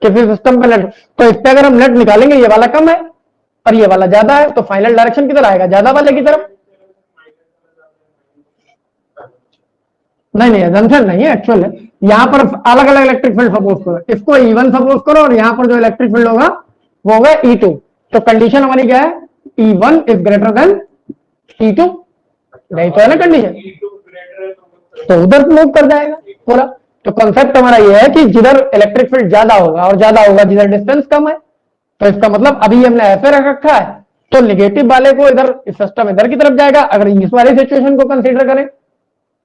Speaker 1: किसी सिस्टम पे नेट, तो इस पे अगर हम नेट निकालेंगे ये वाला कम है और ये वाला ज्यादा है, तो फाइनल डायरेक्शन किधर आएगा? ज्यादा वाले की तरफ। नहीं नहीं एजम्पशन नहीं है, एक्चुअल है। यहां पर अलग अलग इलेक्ट्रिक फील्ड सपोज करो, इसको E1 सपोज करो और यहां पर जो इलेक्ट्रिक फील्ड होगा वो होगा E2। तो कंडीशन हमारी क्या है? E1 is greater than E2, नहीं तो है ना कंडीशन, तो उधर मूव कर जाएगा पूरा। तो कॉन्सेप्ट हमारा ये है कि जिधर इलेक्ट्रिक फील्ड ज्यादा होगा और ज्यादा होगा जिधर डिस्टेंस कम है, तो इसका मतलब अभी हमने ऐसे रख रखा है तो नेगेटिव वाले को इधर सिस्टम इधर की तरफ जाएगा। अगर इस वाले सिचुएशन को कंसीडर करें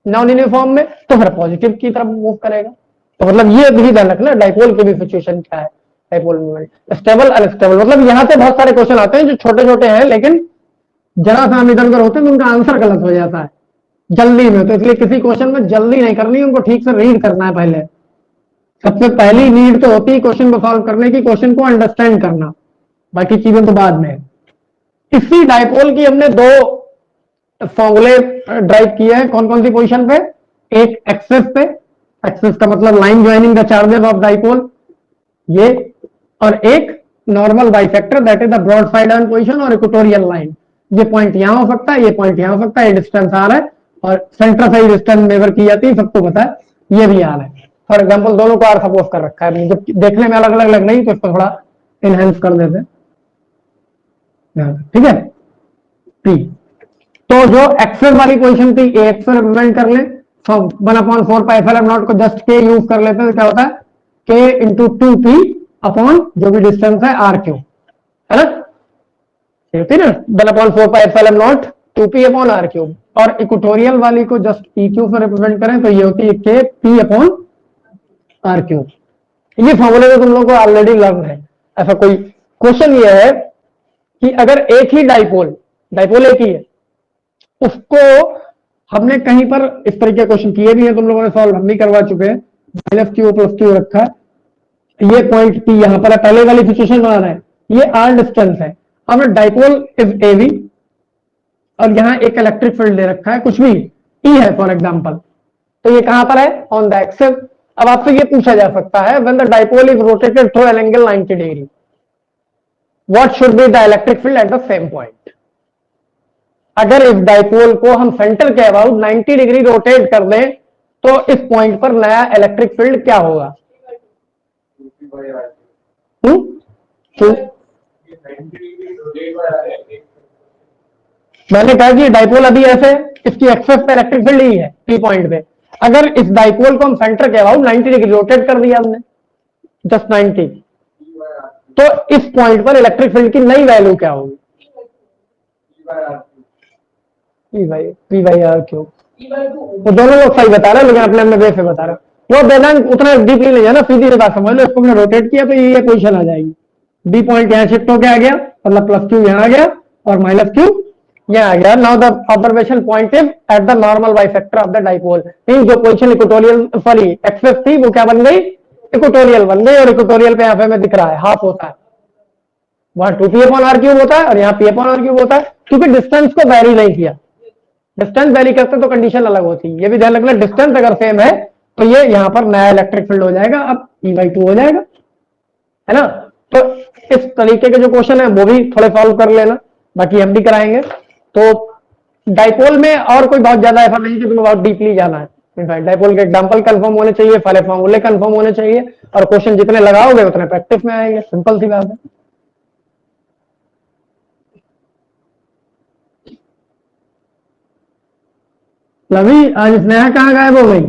Speaker 1: नॉन यूनिफॉर्म में तो फिर पॉजिटिव की तरफ मूव करेगा। तो मतलब ये भी ध्यान रखना डाइपोल की भी सिचुएशन क्या है, डाइपोल मूवमेंट स्टेबल अनस्टेबल। मतलब यहां से बहुत सारे क्वेश्चन आते हैं जो छोटे छोटे हैं लेकिन जरा सा हम इधर उधर होते हैं तो उनका आंसर गलत हो जाता है जल्दी में, तो इसलिए किसी क्वेश्चन में जल्दी नहीं करनी, उनको ठीक से रीड करना है पहले। सबसे पहली नीड तो होती है क्वेश्चन को सॉल्व करने की, क्वेश्चन को अंडरस्टैंड करना, बाकी चीजें तो बाद में। इसी डाइपोल की हमने दो फॉर्मूले ड्राइव किए हैं। कौन कौन सी पोजीशन पे? एक एक्सेस पे, एक्सेस का मतलब line joining the charges of dipole ये, और एक normal bisector that is the broad side on position और इक्वेटोरियल लाइन। ये पॉइंट यहां हो सकता है, ये पॉइंट यहां हो सकता है, ये डिस्टेंस आ रहा है और सेंटर से ही डिस्टेंस मेजर की जाती है, सबको पता है, ये भी आ रहा है। फॉर एग्जाम्पल दोनों को आर सपोज कर रखा है, जब देखने में अलग अलग लग रही तो इसको थोड़ा इनहेंस कर देते हैं, ठीक है। पी तो जो एक्सेस वाली पोजीशन थी ए एक्स रिप्रेजेंट कर ले, 1/4πε0 को जस्ट के यूज कर लेते हैं, तो क्या होता है के इंटू 2p अपॉन जो भी डिस्टेंस है आर क्यू, है ना? 1/4πε0 2p अपॉन आर क्यूब। और इक्वेटोरियल वाली को जस्ट ई क्यू से रिप्रेजेंट करें तो ये होती है के पी अपॉन आर क्यूब। ये फॉर्मूले तो तुम लोगों को ऑलरेडी लर्न है। ऐसा कोई क्वेश्चन ये है कि अगर एक ही डाइपोल एक ही है, उसको हमने कहीं पर इस तरह के क्वेश्चन किए भी हैं, तुम लोगों ने सॉल्व हम भी करवा चुके हैं, -q+q रखा है, ये पॉइंट P यहां पर है, पहले वाली सिचुएशन बनाना है, ये r डिस्टेंस है। अब डाइपोल इज एवी और यहां एक इलेक्ट्रिक फील्ड दे रखा है, कुछ भी E है फॉर एग्जांपल, तो ये कहां पर है? On the axis. अब आपसे ये पूछा जा सकता है when the dipole is rotated through an angle 90 degree what should be the electric field at the same point. अगर इस डाइपोल को हम सेंटर के अबाउट 90 डिग्री रोटेट कर दें तो इस पॉइंट पर नया इलेक्ट्रिक फील्ड क्या होगा? मैंने कहा कि डाइपोल अभी ऐसे, इसकी एक्सेस पे इलेक्ट्रिक फील्ड ही है पी पॉइंट पे। अगर इस डाइपोल को हम सेंटर के अबाउट 90 डिग्री रोटेट कर दिया हमने, जस्ट 90, तो इस पॉइंट पर इलेक्ट्रिक फील्ड की नई वैल्यू क्या होगी? P by R cube. वो दोनों लोग सही बता रहे हैं लेकिन अपने अपने वे से बता रहे हैं। वो वेदांत उतना डीपली नहीं है ना, सीधी सी बात समझ लो, इसको हमने रोटेट किया तो ये पोजीशन आ जाएगी, बी पॉइंट यहाँ शिफ्ट होके आ गया, मतलब प्लस क्यू यहाँ आ गया और माइनस क्यू यहाँ आ गया। Now the observation point is at the normal bisector of the dipole. जो पोजीशन इक्वेटोरियल सॉरी एक्सेस थी वो क्या बन गई, इक्वेटोरियल बन गई, और इक्वेटोरियल पे यहाँ पे हमें दिख रहा है हाफ होता है, वहां 2p/r³ होता है और यहाँ p/r³ होता है, क्योंकि डिस्टेंस को वेरी नहीं किया। डिस्टेंस वेरी करते तो कंडीशन अलग होती। ये भी ध्यान रखना, डिस्टेंस अगर सेम है तो ये यहां पर नया इलेक्ट्रिक फील्ड हो जाएगा, अब E/2 हो जाएगा, है ना। तो इस तरीके के जो क्वेश्चन है वो भी थोड़े सॉल्व कर लेना, बाकी हम भी कराएंगे। तो डाइपोल में और कोई बहुत ज्यादा ऐसा नहीं कि तुम्हें बहुत डीपली जाना है। इनफैक्ट डाइपोल के एग्जांपल कंफर्म होने चाहिए, सारे फॉर्मूले कंफर्म होने चाहिए, और क्वेश्चन जितने लगाओगे उतने प्रैक्टिस में आएंगे, सिंपल सी बात है। लवी आज स्नेहा कहाँ गायब हो गई?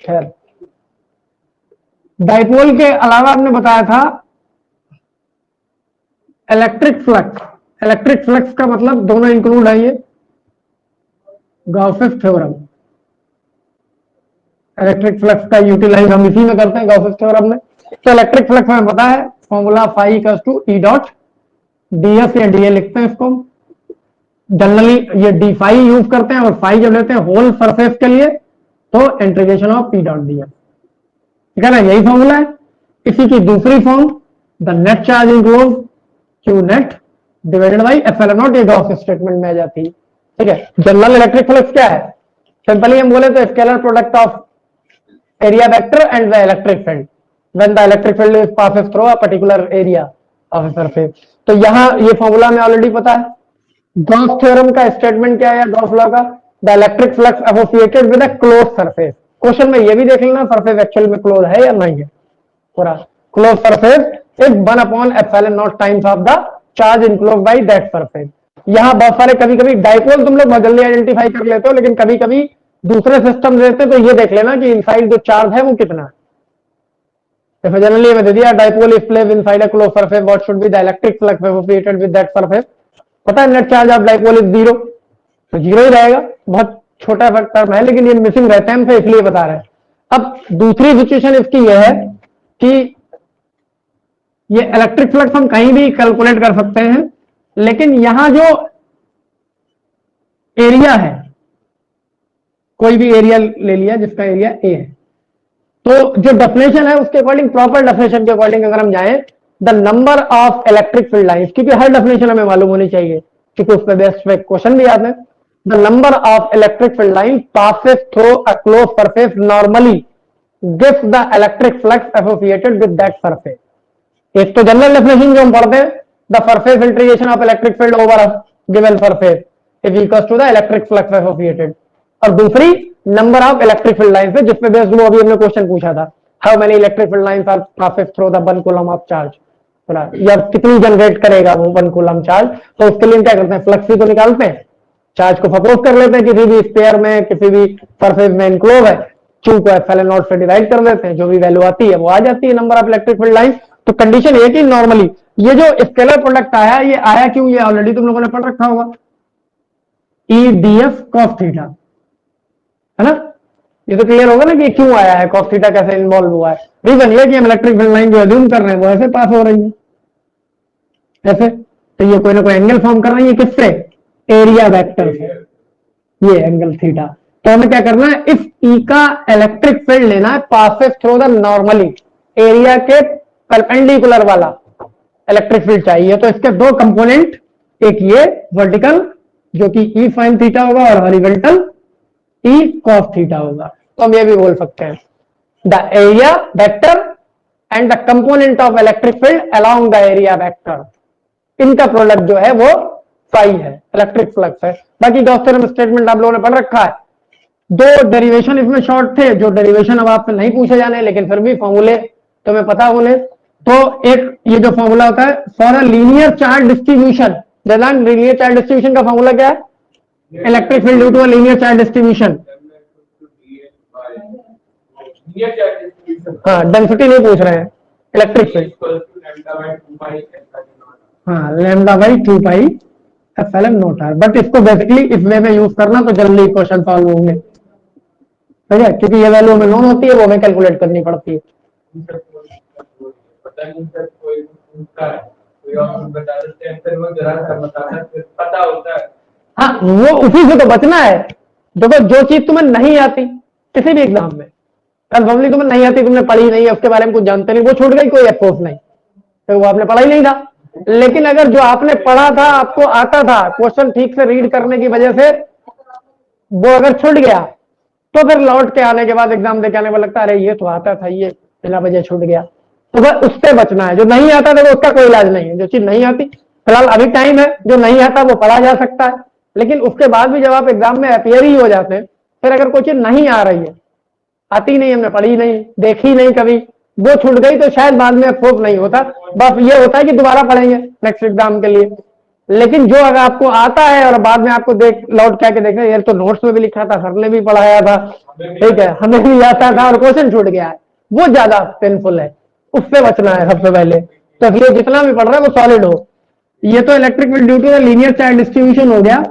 Speaker 1: खैर, डाइपोल के अलावा आपने बताया था इलेक्ट्रिक फ्लक्स। इलेक्ट्रिक फ्लक्स का मतलब दोनों इंक्लूड है, ये गॉसेस थ्योरम। इलेक्ट्रिक फ्लक्स का यूटिलाइज हम इसी में करते हैं, गॉसेस थ्योरम में। तो इलेक्ट्रिक फ्लक्स हमें पता है formula phi equals to E dot ds या dA लिखते हैं इसको जनरली, ये डी फाई यूज करते हैं, और फाई जब लेते हैं होल सरफेस के लिए तो integration of P dot ds, ठीक है ना, यही फॉर्मूला है। इसी की दूसरी form the net charge enclose Q net divided by epsilon not, ये गॉस स्टेटमेंट में आ जाती है, ठीक है। जनरल इलेक्ट्रिक फ्लक्स क्या है, सिंपली हम बोले तो scalar product of area vector and the electric field when the electric field is passes through a particular area of a surface. तो यहां ये फॉर्मूला हमें ऑलरेडी पता है। गॉस थ्योरम का स्टेटमेंट क्या है गॉस लॉ का, the electric flux associated with a close surface. Question में ये भी देख लेना सरफेस एक्चुअल में क्लोज है या नहीं है, पूरा close surface is 1/ε0 times of the charge enclose by that surface. यहां बहुत सारे कभी कभी डाइपोल तुम लोग बहुत जल्दी आइडेंटिफाई कर लेते हो, लेकिन कभी कभी दूसरे सिस्टम देते तो ये देख लेना कि इनसाइड जो चार्ज है वो कितना है। If generally हमें दे दिया dipole is placed inside a closed surface, what should be the electric flux associated with that surface? पता है net charge of dipole is 0, तो 0 ही रहेगा। बहुत छोटा टर्म है लेकिन ये मिसिंग रहता है हमसे, इसलिए बता रहे हैं। अब दूसरी सिचुएशन इसकी यह है कि ये इलेक्ट्रिक फ्लक्स हम कहीं भी कैलकुलेट कर सकते हैं, लेकिन यहां जो एरिया है, कोई भी एरिया ले लिया जिसका एरिया ए है, तो जो डेफिनेशन है उसके अकॉर्डिंग, प्रॉपर डेफिनेशन के अकॉर्डिंग अगर हम जाएं, the number of electric field lines, क्योंकि हर डेफिनेशन हमें मालूम होनी चाहिए क्योंकि उस पर बेस्ट पे क्वेश्चन भी आते हैं। The number of electric field line passes through a close surface normally gives the electric flux associated with that surface. एक तो जनरल डेफिनेशन जो हम पढ़ते हैं, the surface integration of electric field over a given surface is equal to the electric flux associated, और दूसरी number of electric field lines है जिसपे बेस्ड वो अभी हमने क्वेश्चन पूछा था, how many electric field lines are passes through the 1 coulomb of charge, या कितनी जनरेट करेगा वो 1 कूलम चार्ज। तो उसके लिए क्या करते हैं, फ्लक्स भी तो निकालते हैं, चार्ज को सपोज कर लेते हैं किसी भी स्फीयर में, किसी भी सरफेस में इनक्लोज है, क्यू को एप्सिलॉन नॉट से डिवाइड कर देते हैं, जो भी वैल्यू आती है वो आ जाती है number of electric field lines. तो कंडीशन ये कि नॉर्मली ये जो स्केलर प्रोडक्ट आया, ये आया क्यों, ये ऑलरेडी तुम लोगों ने पढ़ रखा होगा, E D F cos theta, है ना। ये तो क्लियर होगा ना कि क्यों आया है, कॉस थीटा कैसे इन्वॉल्व हुआ है। रीजन ये कि हम इलेक्ट्रिक फील्ड लाइन जो अज्यूम कर रहे हैं वो ऐसे पास हो रही है, ऐसे, तो ये कोई ना कोई एंगल फॉर्म कर रही है, किससे, एरिया वेक्टर से, ये एंगल थीटा। तो हमें क्या करना है, इस ई का इलेक्ट्रिक फील्ड लेना है passes through the normally area के परपेंडिकुलर वाला इलेक्ट्रिक फील्ड चाहिए। तो इसके दो कंपोनेंट, एक ये वर्टिकल जो कि ई साइन थीटा होगा और हॉरिजॉन्टल ई कॉस थीटा होगा। तो हम ये भी बोल सकते हैं the area vector and the component of electric field along the area vector, इनका प्रोडक्ट जो है वो फाई है, इलेक्ट्रिक फ्लक्स है। बाकी गॉस थ्योरम स्टेटमेंट आप लोगों ने पढ़ रखा है। दो डेरिवेशन इसमें शॉर्ट थे, जो डेरिवेशन अब आपसे नहीं पूछे जाने, लेकिन फिर भी फॉर्मूले तुम्हें पता होने। तो एक ये जो फॉर्मूला होता है for a linear charge distribution, linear charge distribution का फॉर्मूला क्या है, electric field due to a linear charge distribution. हाँ, डेंसिटी नहीं पूछ रहे हैं, इलेक्ट्रिक फील्ड, हाँ lambda by 2 pi epsilon naught R. But इसको बेसिकली इस वे में यूज करना तो जल्दी क्वेश्चन सॉल्व होंगे, ठीक है, क्योंकि ये वैल्यू हमें नोन होती है, वो हमें कैलकुलेट करनी पड़ती है।
Speaker 2: पता नहीं सर, कोई पूछता है, कोई और बता देते हैं, फिर वो जरा सा बताता है, फिर पता होता है।
Speaker 1: हाँ, वो उसी से तो बचना है। देखो, जो चीज तुम्हें नहीं आती किसी भी एग्जाम में, कंफर्मली तुम्हें नहीं आती, तुमने पढ़ी नहीं है, उसके बारे में कुछ जानते नहीं, वो छूट गई, कोई अफसोस नहीं, तो वो आपने पढ़ा ही नहीं था। लेकिन अगर जो आपने पढ़ा था, आपको आता था, क्वेश्चन ठीक से रीड करने की वजह से वो अगर छूट गया, तो फिर लौट के आने के बाद एग्जाम देके आने को लगता है अरे ये तो आता था, ये बिना वजह छूट गया। तो बस उससे बचना है। जो नहीं आता था उसका कोई इलाज नहीं है। जो चीज नहीं आती, फिलहाल अभी टाइम है, जो नहीं आता वो पढ़ा जा सकता है। लेकिन उसके बाद भी जब आप एग्जाम में अपियर ही हो जाते हैं, फिर अगर कोई चीज नहीं आ रही है, आती नहीं, हमने पढ़ी नहीं, देखी नहीं कभी, वो छूट गई, तो शायद बाद में अफसोस नहीं होता, बस ये होता है कि दोबारा पढ़ेंगे नेक्स्ट एग्जाम के लिए। लेकिन जो अगर आपको आता है और बाद में आपको देख लौट के देख रहे यार तो नोट्स में भी लिखा था, सर ने भी पढ़ाया था, ठीक है, हमें भी आता था और क्वेश्चन छूट गया है, वो ज्यादा पेनफुल है। उससे बचना है सबसे पहले। तो इसलिए जितना भी पढ़ रहा है वो सॉलिड हो। ये तो electric field due to linear charge distribution हो गया।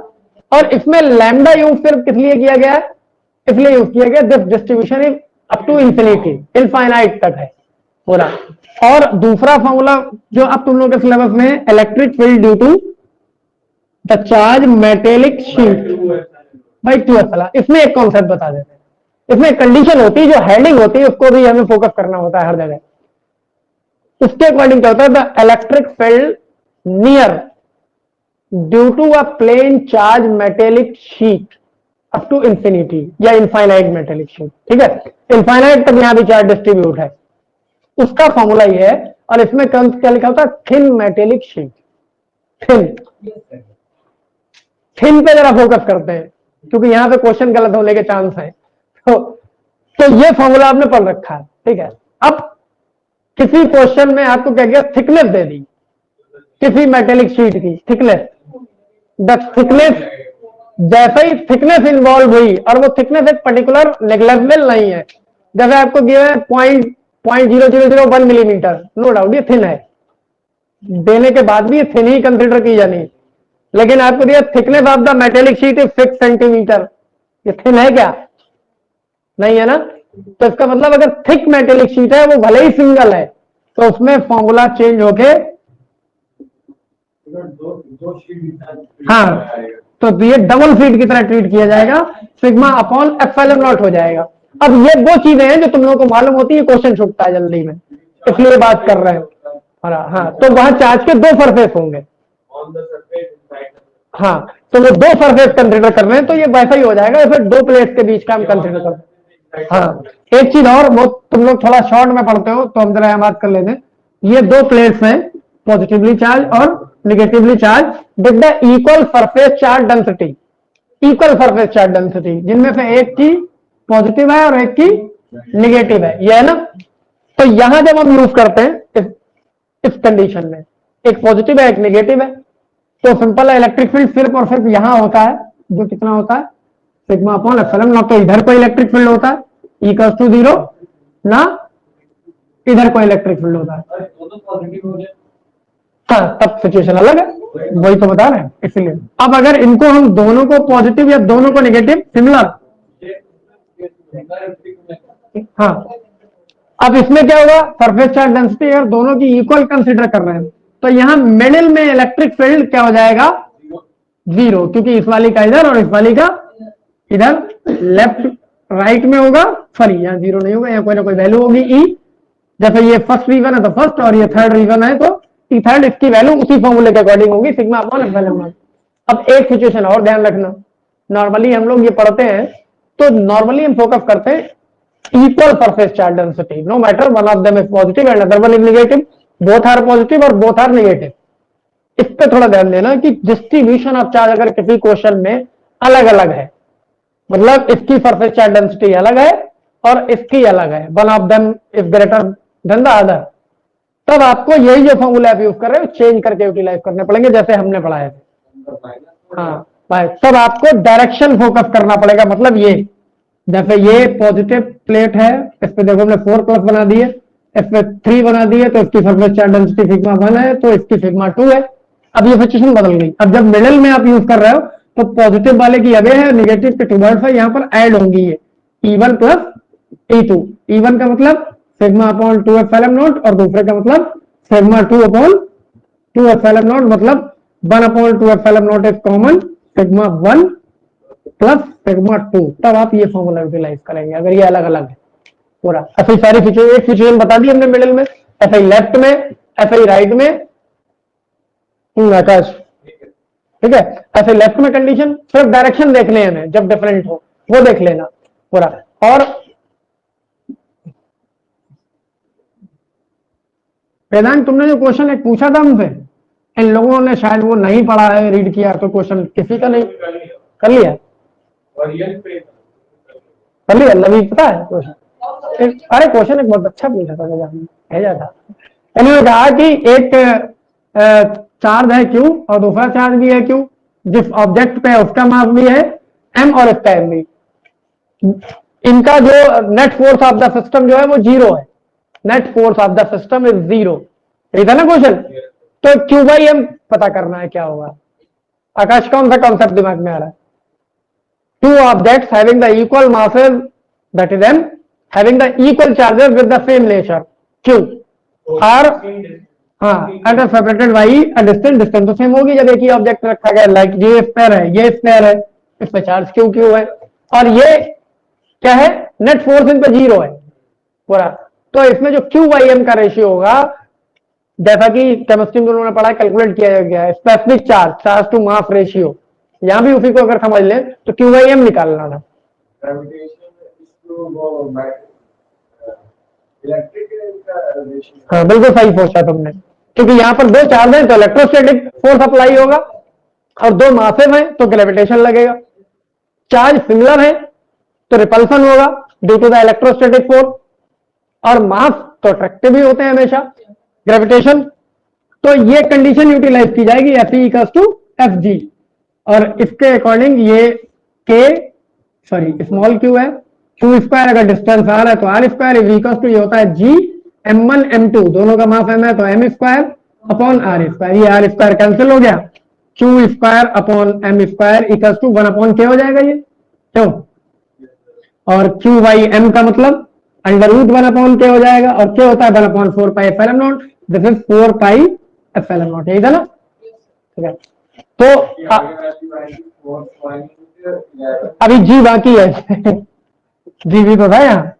Speaker 1: और इसमें लैम्डा यूज सिर्फ किस लिए किया गया है? इसलिए यूज किया गया this distribution is up to infinity, infinite तक है पूरा। और दूसरा फॉर्मूला जो अब तुम लोग के सिलेबस में, electric field due to the charge metallic sheet by 2 इसमें एक कॉन्सेप्ट बता देते हैं। इसमें एक कंडीशन होती है, जो हेडिंग होती है उसको भी हमें फोकस करना होता है हर जगह। उसके अकॉर्डिंग क्या होता है? The electric field near due to a plane charge metallic sheet up to infinity या इनफाइनाइट मेटेलिक शीट, ठीक है, इनफाइनाइट तक यहां भी चार्ज डिस्ट्रीब्यूट है, उसका फॉर्मूला ये है। और इसमें क्या लिखा होता है? Thin metallic sheet. थिन पे जरा फोकस करते हैं, क्योंकि यहां पे क्वेश्चन गलत होने के चांस है। तो ये फॉर्मूला आपने पढ़ रखा है, ठीक है। अब किसी क्वेश्चन में आपको क्या किया? थिकनेस दे दी किसी मेटेलिक शीट की, थिकनेस, द थिकनेस, जैसे ही थिकनेस इन्वॉल्व हुई, और वो थिकनेस एक पर्टिकुलर नेग्लेक्टेबल नहीं है, जैसे आपको दिया है 0.0001 मिलीमीटर, नो डाउट ये थिन है, देने के बाद भी ये थिन ही कंसिडर की जानी। लेकिन आपको दिया thickness of the metallic sheet is 6 centimetre, ये थिन है क्या? नहीं है ना। तो इसका मतलब अगर थिक मेटेलिक शीट है, वो भले ही सिंगल है, तो उसमें फॉर्मूला चेंज होके
Speaker 2: दो शीट,
Speaker 1: हाँ, तो ये डबल शीट की तरह ट्रीट किया जाएगा, सिग्मा अपॉन एप्सिलॉन नॉट हो जाएगा। अब ये वो चीजें हैं जो तुम लोगों को मालूम होती है, क्वेश्चन छूटता है जल्दी में, इसलिए बात कर रहे हैं। हाँ, तो वहां चार्ज के 2 सरफेस होंगे, हाँ, तो वो 2 सरफेस कंसिडर कर रहे हैं, तो ये वैसा ही हो जाएगा, फिर 2 प्लेट्स के बीच का हम कंसिडर कर रहे हैं। हाँ, एक चीज और, वो तुम लोग थोड़ा शॉर्ट में पढ़ते हो, तो हम जरा यहाँ बात कर लेते हैं। ये 2 प्लेट्स हैं, पॉजिटिवली चार्ज और negatively charge, with the equal surface charge density, equal surface charge density, जिनमें से एक की पॉजिटिव है और एक की निगेटिव है, ये है ना। तो यहां जब हम यूज करते हैं इस कंडीशन में, एक पॉजिटिव है एक नेगेटिव है, तो सिंपल है, इलेक्ट्रिक फील्ड सिर्फ और सिर्फ यहां होता है, जो कितना होता है? Sigma upon epsilon not. तो इधर कोई इलेक्ट्रिक फील्ड होता है इक्वल टू 0 ना, इधर कोई इलेक्ट्रिक फील्ड होता है,
Speaker 2: दोनों पॉजिटिव हो जाए,
Speaker 1: हाँ, तब सिचुएशन अलग है, वही तो बता रहे हैं। इसलिए अब अगर इनको हम दोनों को पॉजिटिव या दोनों को नेगेटिव, सिमिलर, हाँ, अब इसमें क्या होगा? सरफेस चार्ज डेंसिटी और दोनों की इक्वल कंसीडर कर रहे हैं, तो यहां मिडिल में इलेक्ट्रिक फील्ड क्या हो जाएगा? 0, क्योंकि इस वाली का इधर और इस वाली का इधर, लेफ्ट राइट में होगा, सॉरी यहाँ 0 नहीं होगा, यहाँ कोई ना कोई वैल्यू होगी ई। जैसे ये फर्स्ट रीजन है तो फर्स्ट, और ये थर्ड रीजन है तो थर्ड, इसकी वैल्यू उसी फॉर्मूले के अकॉर्डिंग होगी, सिग्मा अपॉन एप्सिलॉन नॉट। अब एक सिचुएशन और ध्यान रखना, नॉर्मली हम लोग ये पढ़ते हैं, तो नॉर्मली हम फोकस करते हैं equal surface charge density, no matter one of them is positive and other one is negative, both are positive और बोथ आर नेगेटिव। इस पे थोड़ा ध्यान देना कि डिस्ट्रीब्यूशन ऑफ चार्ज अगर किसी क्वेश्चन में अलग अलग है, मतलब इसकी सरफेस चार्ज डेंसिटी अलग है और इसकी अलग है, one of them is greater than the other, तब आपको यही जो फॉर्मूला आप यूज कर रहे हो चेंज करके यूटिलाइज करने पड़ेंगे, जैसे हमने पढ़ाए थे। हाँ भाई, तब आपको डायरेक्शन फोकस करना पड़ेगा, मतलब ये जैसे ये पॉजिटिव प्लेट है, इस पे देखो हमने 4 प्लस बना दिए, इस पे 3 बना दिए, तो इसकी सरफेस चार्ज डेंसिटी सिग्मा 1 है, तो इसकी सिग्मा 2 है। अब ये सिचुएशन बदल गई, अब जब मिडिल में आप यूज कर रहे हो तो पॉजिटिव वाले की अवे है, निगेटिव के टुवर्ड्स है, यहाँ पर ऐड होंगी ये E1 प्लस E2। E1 का मतलब सिग्मा अपॉन 2 एप्सिलॉन नॉट, और दूसरे का मतलब सिग्मा 2 अपॉन 2 एप्सिलॉन नॉट, मतलब 1 upon 2 epsilon not is common, sigma 1 plus sigma 2। तब आप ये फॉर्मूला यूटिलाइज करेंगे अगर ये अलग अलग है पूरा। ऐसी सारी सिचुएशन, एक सिचुएशन बता दी हमने मिडिल में, ऐसा ही लेफ्ट में, ऐसा ही राइट में। आकाश ठीक है, ऐसे लेफ्ट में कंडीशन, सिर्फ डायरेक्शन देखने हमें जब डिफरेंट हो वो देख लेना पूरा। और वेदांत तुमने जो क्वेश्चन एक पूछा था हमसे, इन लोगों ने शायद वो नहीं पढ़ा है, रीड किया, तो क्वेश्चन किसी का नहीं कर लिया, कर लिया नवी पता है क्वेश्चन। अरे क्वेश्चन एक बहुत अच्छा पूछा था भेजा था। इन्होंने कहा कि एक चार्ज है क्यू और दूसरा चार्ज भी है क्यू, जिस ऑब्जेक्ट पे उसका मास भी है एम और इसका एम भी, इनका जो net force of the system जो है वो 0 है। Net force of the system is 0, ठीक है ना क्वेश्चन। तो क्यू बाई एम पता करना है क्या होगा। आकाश कौन सा कॉन्सेप्ट दिमाग में आ रहा है? Two objects having the equal masses that is M having the equal charges with the same nature Q are, हाँ, at are separated by a distance. Distance तो सेम होगी जब एक ही ऑब्जेक्ट रखा गया, लाइक ये स्क्वायर है, ये स्क्वायर है, इस पे चार्ज क्यू क्यू है, और ये क्या है, नेट फोर्स इन पे 0 है पूरा। तो इसमें जो क्यू बाई एम का रेशियो होगा, जैसा कि केमिस्ट्री में उन्होंने पढ़ा, कैलकुलेट किया गया है specific charge, charge to mass ratio, यहां भी उसी को अगर समझ ले तो क्यू बाई एम निकालना था। हाँ बिल्कुल सही सोचा तुमने, क्योंकि यहाँ पर दो चार्ज है तो इलेक्ट्रोस्टैटिक फोर्स अप्लाई होगा, और दो मासेस हैं तो ग्रेविटेशन लगेगा। चार्ज सिमिलर है तो रिपल्सन होगा due to the electrostatic force, और मास तो अट्रैक्टिव ही होते हैं हमेशा, ग्रेविटेशन। तो ये कंडीशन यूटिलाइज की जाएगी F E equals to F G, और इसके अकॉर्डिंग ये के सॉरी स्मॉल क्यू है, क्यू स्क्वायर अगर डिस्टेंस आर है तो R square is equals to, ये होता है जी m1 m2, दोनों का मास m है तो m square upon R square, ये आर स्क्वायर कैंसिल हो गया, Q square upon M square equals to 1 upon क्या हो जाएगा ये क्यों, और क्यू बाई एम का मतलब अंडर रूट 1 अपॉन क्या हो जाएगा, और क्या होता है 1 upon 4 pi epsilon not, this is 4 pi epsilon not, यही था ना, ठीक है। तो अभी जी बाकी है जी भी तो था यहाँ,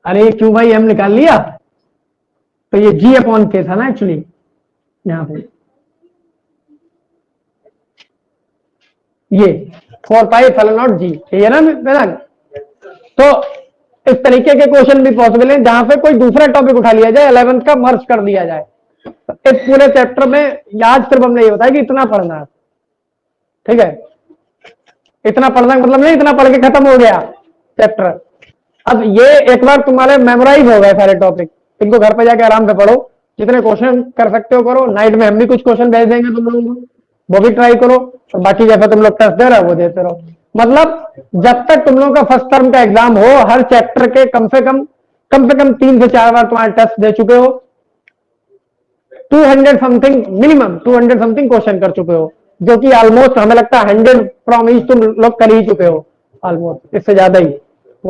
Speaker 1: अरे क्यू बाई एम निकाल लिया तो ये जी अपॉन के था ना एक्चुअली यहाँ पे, ये 4 पाई एप्सिलॉन नॉट जी, ये ना मैदान। तो इस तरीके के क्वेश्चन भी पॉसिबल है जहां पे कोई दूसरा टॉपिक उठा लिया जाए, 11th का मर्ज कर दिया जाए। इस पूरे चैप्टर में याद सिर्फ हमने ये बताया कि इतना पढ़ना है, ठीक है, इतना पढ़ना मतलब नहीं इतना पढ़ के खत्म हो गया चैप्टर। अब ये एक बार तुम्हारे मेमोराइज हो गए सारे टॉपिक, इनको घर पे जाके आराम से पढ़ो, जितने क्वेश्चन कर सकते हो करो, नाइट में हम भी कुछ क्वेश्चन भेज देंगे तुम लोगों को, वो भी ट्राई करो, और बाकी जैसा तुम लोग टेस्ट दे रहे हो वो देते रहो। मतलब जब तक तुम लोगों का फर्स्ट टर्म का एग्जाम हो, हर चैप्टर के कम से कम 3 से 4 बार तुम्हारे टेस्ट दे चुके हो, 200 समथिंग मिनिमम 200 समथिंग क्वेश्चन कर चुके हो, जो कि ऑलमोस्ट हमें लगता है 100 फ्रॉम ईच तुम लोग कर ही चुके हो ऑलमोस्ट, इससे ज्यादा ही।